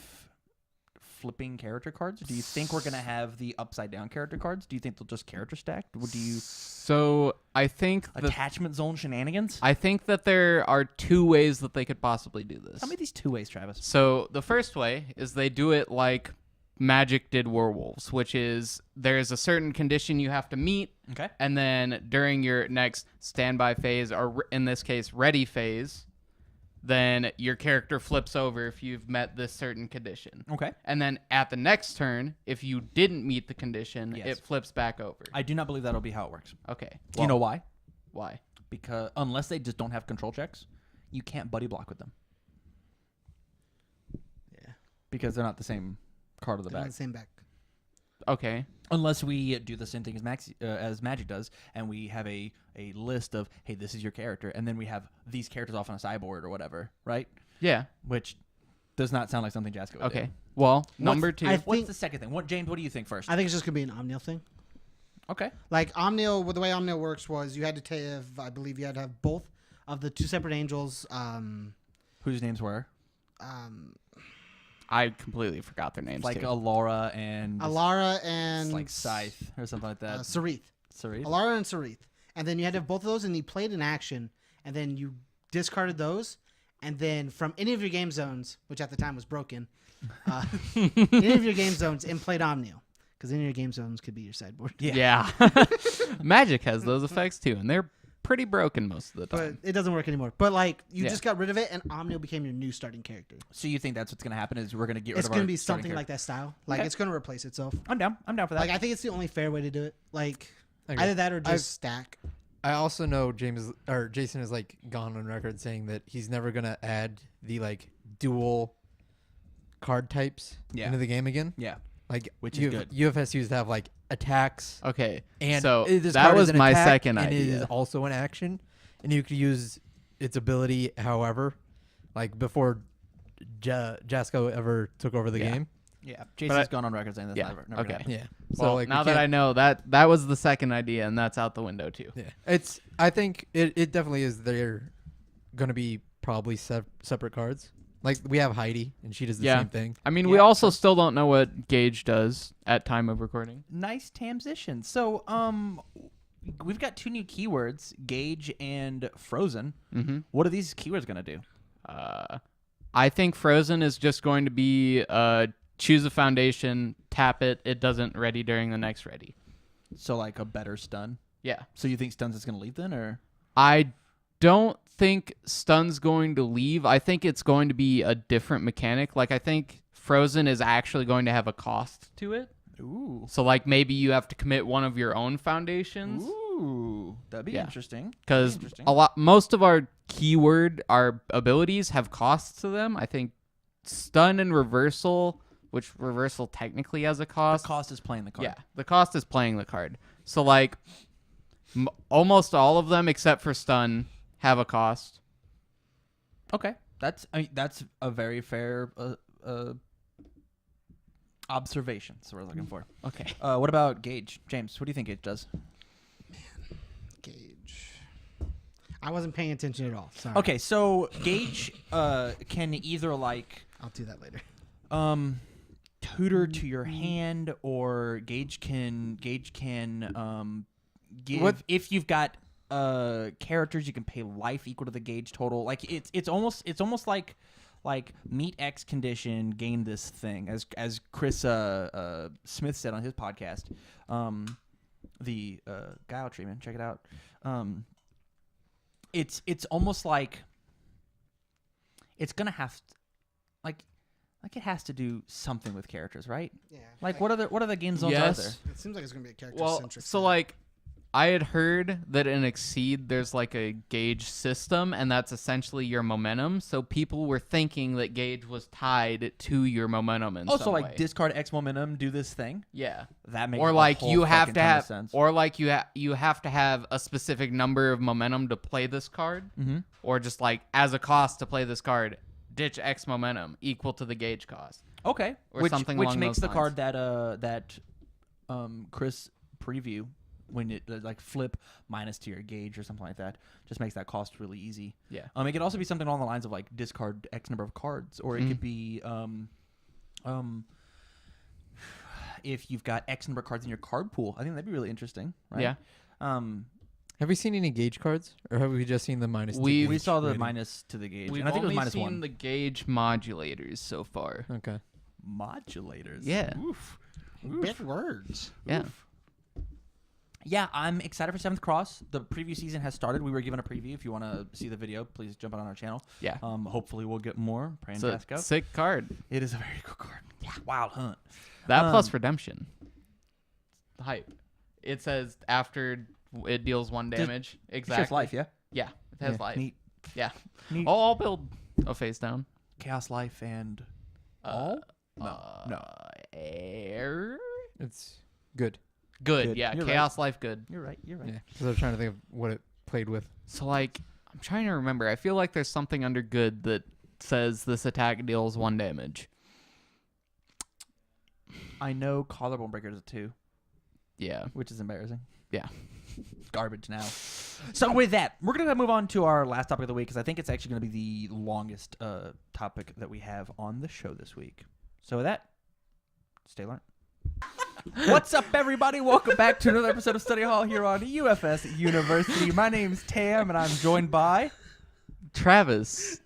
flipping character cards? Do you think we're going to have the upside down character cards? Do you think they'll just character stack? Do you So I think attachment zone shenanigans? I think that there are two ways that they could possibly do this. Tell me these two ways, Travis. So the first way is they do it like Magic did Werewolves, which is there's a certain condition you have to meet, Okay. and then during your next standby phase, or in this case, ready phase, then your character flips over if you've met this certain condition. Okay. And then at the next turn, if you didn't meet the condition, Yes. it flips back over. I do not believe that'll be how it works. Okay. Do you know why? Why? Because unless they just don't have control checks, you can't buddy block with them. Yeah. Because they're not the same card of the They're on back. the same back. Okay. Unless we do the same thing as Magic does, and we have a list of, hey, this is your character, and then we have these characters off on a sideboard or whatever, right? Yeah. Which does not sound like something Jaska would do. Okay. Well, number two. What's the second thing? James, what do you think first? I think it's just gonna be an Omniel thing. Okay. Like Omniel, the way Omniel works was you had to have, I believe you had to have both of the 2 separate angels. Whose names were? I completely forgot their names. Like too. Alara and like Scythe or something like that. Sarith. Sarith. Alara and Sarith. And then you had to have both of those, and you played an action, and then you discarded those, and then from any of your game zones, which at the time was broken, any of your game zones, and played Omniel. Because any of your game zones could be your sideboard. Yeah. Magic has those effects too, and they're pretty broken most of the But time. it doesn't work anymore. But like you just got rid of it, and Omniel became your new starting character. So you think that's what's going to happen is we're going to get rid It's of going our to be starting something like that style. Like it's going to replace itself. I'm down for that. Like I think it's the only fair way to do it. Like Okay. either that or just stack. I also know Jason has like gone on record saying that he's never gonna add the like dual card types into the game again. Yeah. Like Which is good. UFS used to have like attacks, Okay. and so this that card is was an my attack, second and it is idea. also an action, and you could use its ability however, like before Jasko ever took over the game. Yeah. Jason's gone on record saying that's never okay. gonna happen. Yeah. Well, like now that I know that was the second idea, and that's out the window too. Yeah. I think it definitely is. They're gonna be probably separate cards. Like we have Heidi, and she does the same thing. I mean, we also still don't know what Gage does at time of recording. Nice transition. So, we've got 2 new keywords, Gauge and Frozen. Mm-hmm. What are these keywords going to do? I think Frozen is just going to be choose a foundation, tap it, it doesn't ready during the next ready. So, like a better stun? Yeah. So you think stuns is going to leave then, or? I don't think stun's going to leave. I think it's going to be a different mechanic. Like, I think Frozen is actually going to have a cost to it. Ooh. So, like, maybe you have to commit one of your own foundations. Ooh. That'd be interesting. Because most of our abilities have costs to them. I think stun and reversal, which reversal technically has a cost. The cost is playing the card. Yeah, the cost is playing the card. So, like, almost all of them except for stun have a cost. Okay. That's a very fair observation. That's what we're looking for. Okay. What about Gauge? James, what do you think Gauge does? Gauge. I wasn't paying attention at all. Sorry. Okay, so Gauge can either like I'll do that later. tutor to your hand, or Gauge can give if you've got characters you can pay life equal to the Gauge total. Like it's almost like meet X condition, gain this thing, as Chris Smith said on his podcast. The Guile treatment, check it out. It's almost like it's gonna have like it has to do something with characters, right? Yeah. Like what other game zones are there? It seems like it's gonna be a character Well, centric. so like I had heard that in Exceed there's like a gauge system, and that's essentially your momentum. So people were thinking that gauge was tied to your momentum in some like way. discard X momentum, do this thing. Yeah. That makes Or a like whole you have fucking to ton of have, sense. or like you have to have a specific number of momentum to play this card, or just like as a cost to play this card, ditch X momentum equal to the gauge cost. Okay, Or something which along makes those the card that Chris preview when it like flip minus to your gauge or something like that just makes that cost really easy. Yeah. It could also be something along the lines of like discard X number of cards, or it could be if you've got X number of cards in your card pool. I think that'd be really interesting, right? Yeah. Have we seen any gauge cards, or have we just seen the minus? We saw the rating? minus to the gauge, We've and I think it was only minus seen 1. the gauge modulators so far. Okay. Modulators. Yeah. Oof. Big words. Yeah. Yeah, I'm excited for 7th Cross. The preview season has started. We were given a preview. If you want to see the video, please jump on our channel. Yeah. Hopefully we'll get more. Praying It's a Casco. sick card. It is a very good card. Yeah. Wild Hunt. That plus redemption. Hype. It says after it deals 1 damage. Exactly. It's life, yeah? Yeah. It has life. Neat. Yeah. Neat. I'll build a face down. Chaos Life and all? No. Air. It's Good. Good. Good. Yeah. You're Chaos Life. Good. You're right. You're right. Yeah. Because I was trying to think of what it played with. So like, I'm trying to remember. I feel like there's something under good that says this attack deals 1 damage. I know Collarbone Breaker is a 2, Yeah. which is embarrassing. Yeah. Garbage now. So with that, we're going to move on to our last topic of the week because I think it's actually going to be the longest topic that we have on the show this week. So with that, stay learned. What's up, everybody? Welcome back to another episode of Study Hall here on UFS University. My name's Tam, and I'm joined by... Travis.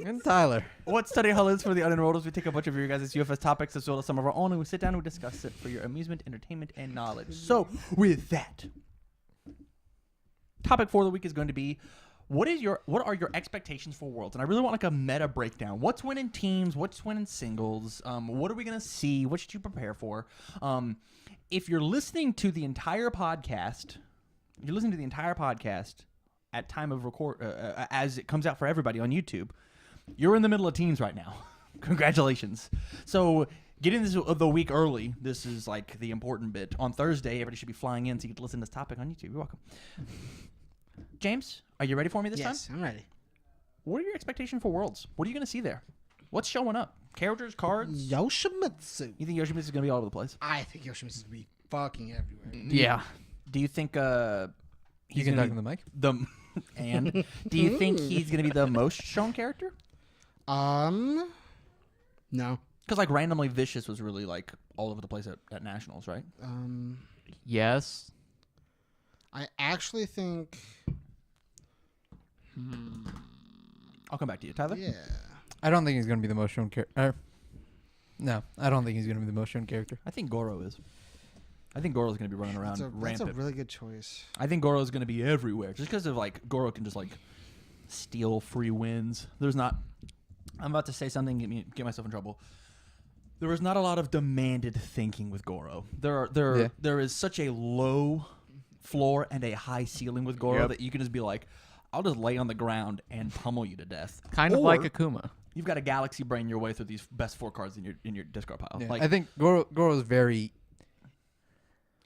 And Tyler. What Study Hall is for the unenrolled is we take a bunch of your guys' UFS topics as well as some of our own, and we sit down and we discuss it for your amusement, entertainment, and knowledge. So with that, topic for the week is going to be what are your expectations for Worlds? And I really want like a meta breakdown. What's winning teams? What's winning singles? What are we gonna see? What should you prepare for? If you're listening to the entire podcast, at time of record as it comes out for everybody on YouTube, you're in the middle of teams right now. Congratulations. So getting this the week early, this is like the important bit. On Thursday, everybody should be flying in so you get to listen to this topic on YouTube. You're welcome. James, are you ready for me this time? Yes, I'm ready. What are your expectations for Worlds? What are you going to see there? What's showing up? Characters, cards? Yoshimitsu. You think Yoshimitsu is going to be all over the place? I think Yoshimitsu is going to be fucking everywhere. Yeah. Do you think You can talk in the mic? And do you think he's going to be the most shown character? No. Because like randomly Vicious was really like all over the place at Nationals, right? Yes. I actually think. I'll come back to you, Tyler. Yeah. I don't think he's going to be the most shown character. No, I don't think he's going to be the most shown character. I think Goro is. I think Goro's going to be running around That's rampant. a really good choice. I think Goro's going to be everywhere just because of like Goro can just like steal free wins. There's not. I'm about to say something, get myself in trouble. There is not a lot of demanded thinking with Goro. There is such a low floor and a high ceiling with Goro that you can just be like, I'll just lay on the ground and pummel you to death. Kind of like Akuma. You've got a galaxy brain your way through these best 4 cards in your discard pile. Yeah. Like I think Goro's very...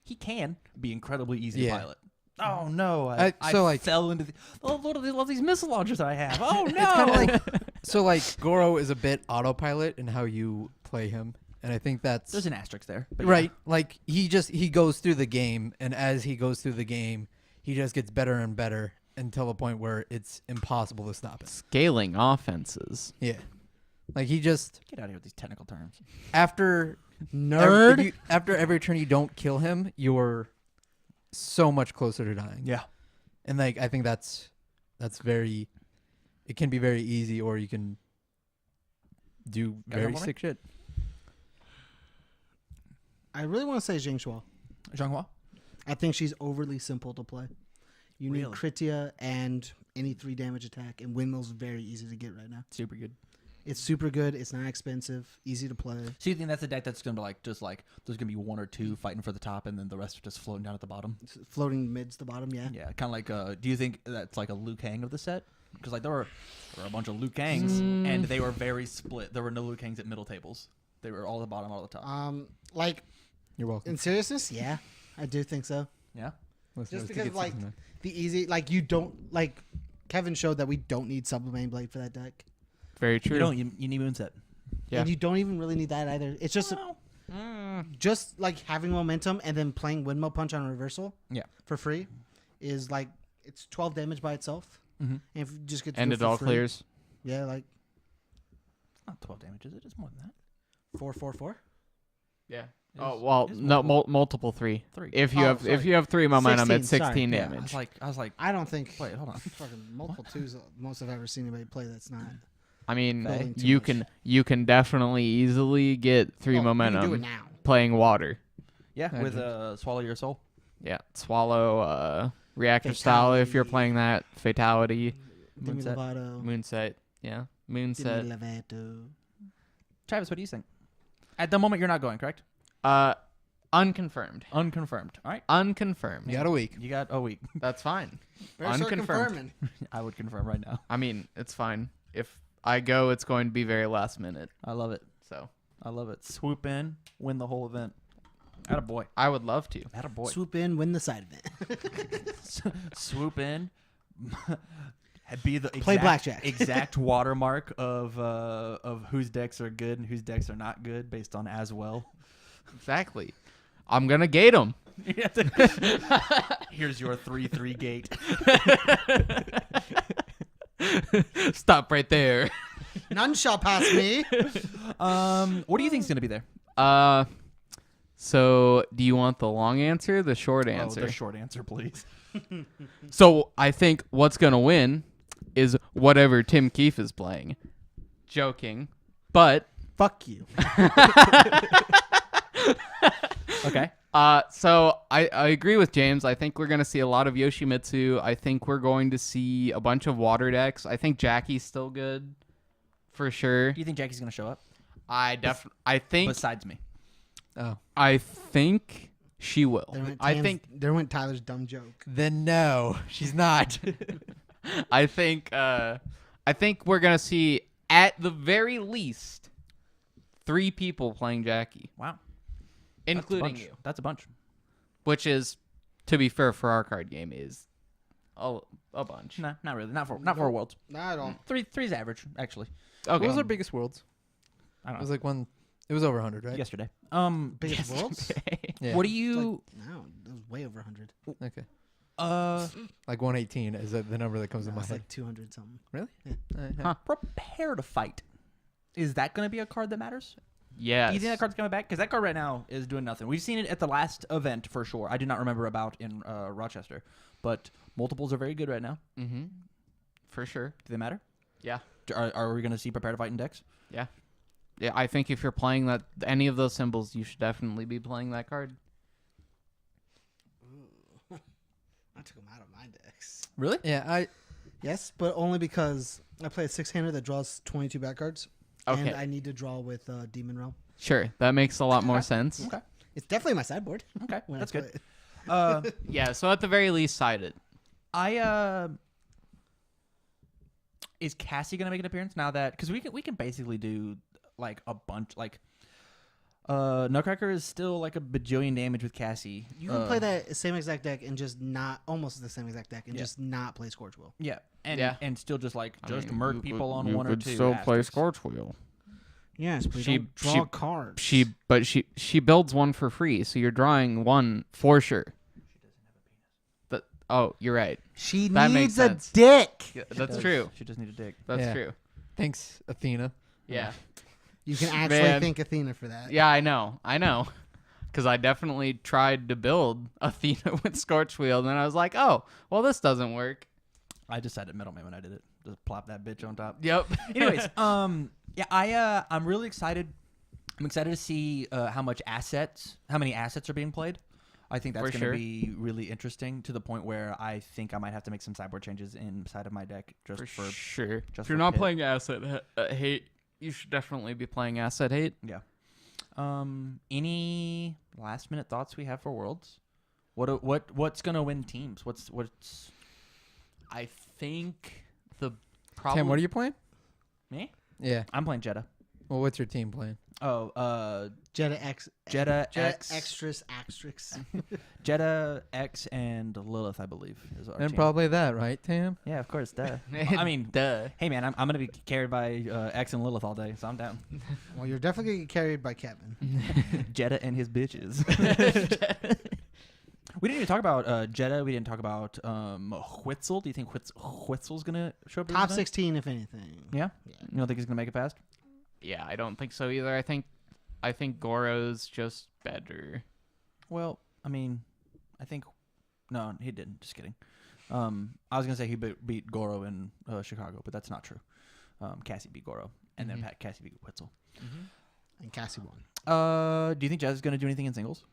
he can be incredibly easy Yeah. to pilot. Oh no! I fell into the. Oh Lord, I love these missile launchers I have. Oh no! It's kind of like... So, like, Goro is a bit autopilot in how you play him. And I think that's... There's an asterisk there. But Right. Like, he goes through the game, and as he goes through the game, he just gets better and better until a point where it's impossible to stop it. Scaling offenses. Yeah. Like, he just... Get out of here with these technical terms. After... Nerd. After every turn you don't kill him, you're so much closer to dying. Yeah. And, like, I think that's very... It can be very easy, or you can do Got very one for me? sick shit. I really want to say Jing Shuo. Zhanghua? I think she's overly simple to play. You need Really? Kritia and any 3 damage attack, and Windmill's very easy to get right now. Super good. It's super good. It's not expensive. Easy to play. So you think that's a deck that's going to be like, just like, there's going to be 1 or 2 fighting for the top and then the rest are just floating down at the bottom? It's floating mids the bottom, yeah. Yeah. Kind of like, do you think that's like a Liu Kang of the set? Because like there were a bunch of Liu Kangs and they were very split. There were no Liu Kangs at middle tables. They were all at the bottom, all at the top. Like, You're welcome. in seriousness, yeah, I do think so. Yeah. Just because, like, the easy, like, you don't, like, Kevin showed that we don't need Sublimain Blade for that deck. Very true. You don't. You need Moonset. Yeah. And you don't even really need that either. It's just, just like having momentum and then playing Windmill Punch on reversal Yeah. for free is like, it's 12 damage by itself. Mm-hmm. And if you just get to And do it for all free, clears. Yeah, like Not 12 damage, is it? It's more than that. 4/4/4. Yeah. It's- Oh well, it's no, multiple. multiple 3. 3. If you Oh, have sorry. 3 momentum, 16, it's 16 sorry. Yeah, damage. I was like, I don't think wait, hold on. fucking multiple twos most I've ever seen anybody play that's not. I mean, Building too you much. can definitely easily get 3 Oh, you can do it momentum now. playing water. Yeah, I with do. Swallow Your Soul. Yeah, swallow reactive style if you're Fatality. playing that fatality Demi Moonset. Lovato. moonset. Yeah, Demi moonset. Lovato. Travis, what do you think? At the moment, you're not going, correct? Unconfirmed. Unconfirmed. All right. Unconfirmed. You got a week. You got a week. That's fine. Better start Unconfirmed. confirming. I would confirm right now. I mean, it's fine. If I go, it's going to be very last minute. I love it. So I love it. Swoop in, win the whole event. Atta boy. I would love to. Atta boy. Swoop in, win the side event. Swoop in. Be the Play blackjack. exact watermark of whose decks are good and whose decks are not good based on as well. Exactly. I'm gonna gate them. Here's your 3/3 gate. Stop right there. None shall pass me. What do you think's gonna be there? So do you want the long answer, or the short Oh, answer? the short answer, please. So I think what's gonna win is whatever Tim Keefe is playing. Joking, but Fuck you. Okay. So I agree with James. I think we're going to see a lot of Yoshimitsu. I think we're going to see a bunch of water decks. I think Jackie's still good for sure. Do you think Jackie's gonna show up? I think Besides me. Oh. I think she will. There went Tyler's dumb joke. Then no, she's not. I think we're going to see at the very least 3 people playing Jackie, Wow. including That's a bunch. you. That's a bunch. Which is, to be fair, for our card game is a bunch. No, not really. Not for Worlds. Not at all. Three's average, actually. Okay. What was our biggest worlds? I It don't was know. like one. It was over 100, right? Yesterday. Biggest worlds? Yeah. What do you? No, it was way over 100. Okay. Like, Like 118 is the number that comes to No, my it's head. like 200 something. Really? Yeah. Huh. Prepare to fight. Is that going to be a card that matters? Yes. Do you think that card's coming back? Because that card right now is doing nothing. We've seen it at the last event for sure. I do not remember about in Rochester, but multiples are very good right now. Mm-hmm. For sure. Do they matter? Yeah. Are we going to see prepare to fight in decks? Yeah. Yeah, I think if you're playing that any of those symbols, you should definitely be playing that card. I took them out of my decks. Really? Yeah, Yes, but only because I play a 6-hander that draws 22 back cards. Okay. And I need to draw with Demon Realm. Sure. That makes a lot more sense. Okay. It's definitely my sideboard. Okay. when I That's play good. it. Yeah, so at the very least, side it. Is Cassie gonna make an appearance now that because we can basically do like a bunch like Nutcracker is still like a bajillion damage with Cassie. You can play that same exact deck and just not almost the same exact deck and Yeah. just not play Scorch Will. Yeah, Yeah. and still just like I mean, murk you people could- on you one or could two. still play asterisks. Scorch Wheel. Yes, but She- you don't draw she- cards. She builds one for free, so you're drawing one for sure. Oh, you're right. She That makes needs a sense. dick. Yeah, She that's does. true. She just need a dick. That's Yeah. true. thanks, Athena. Yeah. You can actually Man. thank Athena for that. Yeah, I know. Because I definitely tried to build Athena with Scorch Wheel, and then I was like, oh, well, this doesn't work. I just had a middleman when I did it. Just plop that bitch on top. Yep. Anyways, yeah, I'm really excited. I'm excited to see how many assets are being played. I think that's For going to sure. be really interesting to the point where I think I might have to make some sideboard changes inside of my deck just for sure. just If for you're not pit. playing Asset Hate, you should definitely be playing Asset Hate. Yeah. Any last minute thoughts we have for Worlds? What's gonna win teams? What's I think the problem. Tim, what are you playing? me? Yeah. I'm playing Jeddah. Well, what's your team playing? Oh, Jeddah X. Jeddah Jeddah X, Extras Asterix. Jeddah X, and Lilith, I believe, is our And team. probably that, right, Tim? Yeah, of course. Duh. I mean, Duh. hey man, I'm gonna be carried by X and Lilith all day, so I'm down. Well, you're definitely going to get carried by Kevin. Jeddah and his bitches. We didn't even talk about Jeddah. We didn't talk about Whitzel. Do you think Whitzel's gonna show up? at this Top event? 16, if anything. Yeah. Yeah. You don't think he's gonna make it past? Yeah, I don't think so either. I think Goro's just better. Well, I mean, I think no, he didn't. Just kidding. I was gonna say he beat Goro in Chicago, but that's not true. Cassie beat Goro, and then Cassie beat Whitzel. And Cassie won. Do you think Jazz is gonna do anything in singles?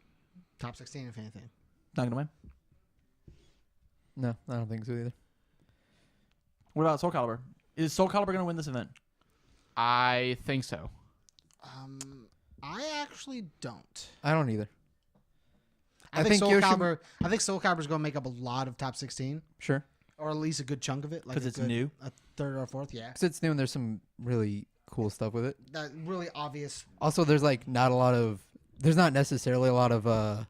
Top 16, if anything. Not gonna win. No, I don't think so either. What about Soul Calibur? Is Soul Calibur gonna win this event? I think so. I actually don't. I don't either. I I think think Soul Yoshi- Calibur. I think Soul Calibur's going to make up a lot of top 16, Sure. or at least a good chunk of it. Like 'Cause a it's good- new? a third or fourth. Yeah, Because it's new and there's some really cool stuff with it. that really obvious. Also, there's like not a lot of there's not necessarily a lot of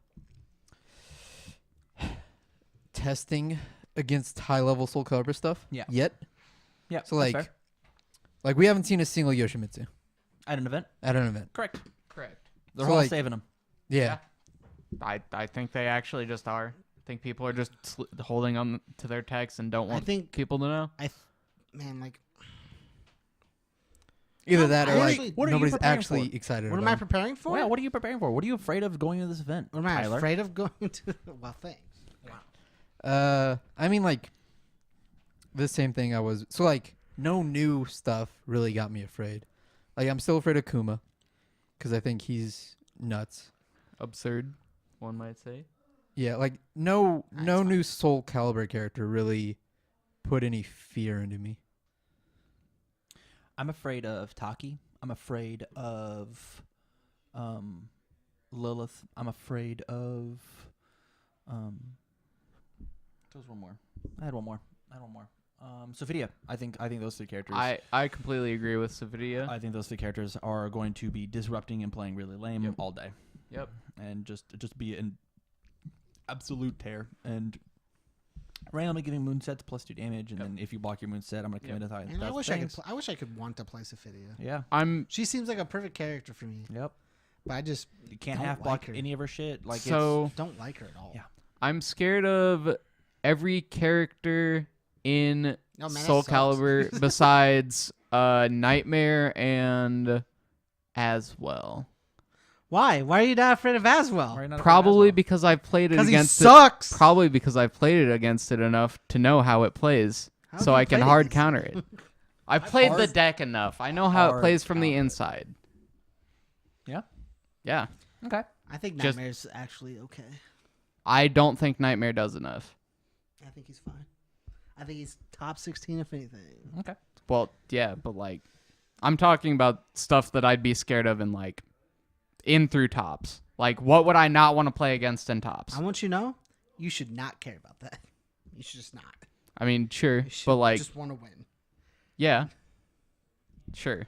testing against high level Soul Calibur stuff. Yeah. Yet. Yeah. So that's like, fair. like we haven't seen a single Yoshimitsu At an event. at an event. Correct. Correct. They're So, all like- saving them. Yeah. I think they actually just are. I think people are just holding on to their text and don't I want think, people to know. man, like, Either that I or actually- like What are you nobody's preparing actually for? excited what about am I it. preparing for? Well, what are you preparing for? What are you afraid of going to this event? What am I Tyler? afraid of going to? Well, thanks. I mean, like, the same thing I was. So, like, no new stuff really got me afraid. Like, I'm still afraid of Kuma because I think he's nuts. Absurd, one might say. Yeah, like, no That's new Soul Calibur character really put any fear into me. I'm afraid of Taki. I'm afraid of Lilith. I'm afraid of there was one more. I had one more. Sophia. I think those three characters. I completely agree with Savidia. I think those three characters are going to be disrupting and playing really lame all day. Yep. And just be an absolute tear and randomly giving moonsets plus 2 damage, and then if you block your moonset, I'm gonna commit a And I wish I wish I could want to play Sophidia. Yeah. She seems like a perfect character for me, Yep. but I just You can't Don't half block like her. any of her shit. Like So don't like her at all. Yeah. I'm scared of every character in No, man, that Soul sucks. Calibur besides Nightmare and Aswell. Why? Why are you not afraid of Aswell? Probably because I've played it Because he against it. sucks. Probably because I've played it against it enough to know how it plays, How so have you I can played hard against counter it. I've played the hard- deck enough. I know how it hard plays from the counter it. inside. Yeah. Yeah. Okay. I think Just- Nightmare's actually okay. I don't think Nightmare does enough. I think he's fine. I think he's top 16 if anything. Okay. Well, yeah, but like, I'm talking about stuff that I'd be scared of in through tops. Like, what would I not want to play against in tops? I want you to know, you should not care about that. You should just not. I mean, sure, You should but like, just want to win. yeah, sure.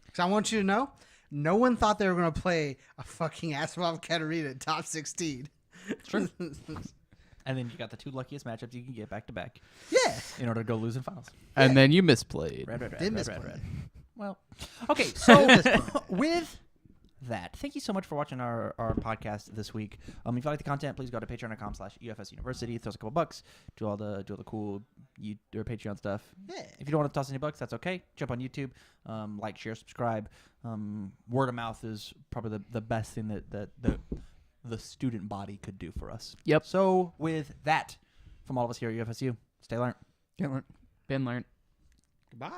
Because I want you to know, no one thought they were going to play a fucking Aswell Katarina at top 16. Sure. And then you got the 2 luckiest matchups you can get back to back Yeah. in order to go lose in finals. And then you misplayed. Red. Did misplay. Well, okay. So with that, thank you so much for watching our podcast this week. If you like the content, please go to patreon.com/UFS University. Throw us a couple bucks. Do all the cool Patreon stuff. Yeah. If you don't want to toss any bucks, that's okay. Jump on YouTube, like, share, subscribe. Word of mouth is probably the best thing that the student body could do for us. Yep. So with that, from all of us here at UFSU, stay learned. Can't learn. Been learned. Goodbye.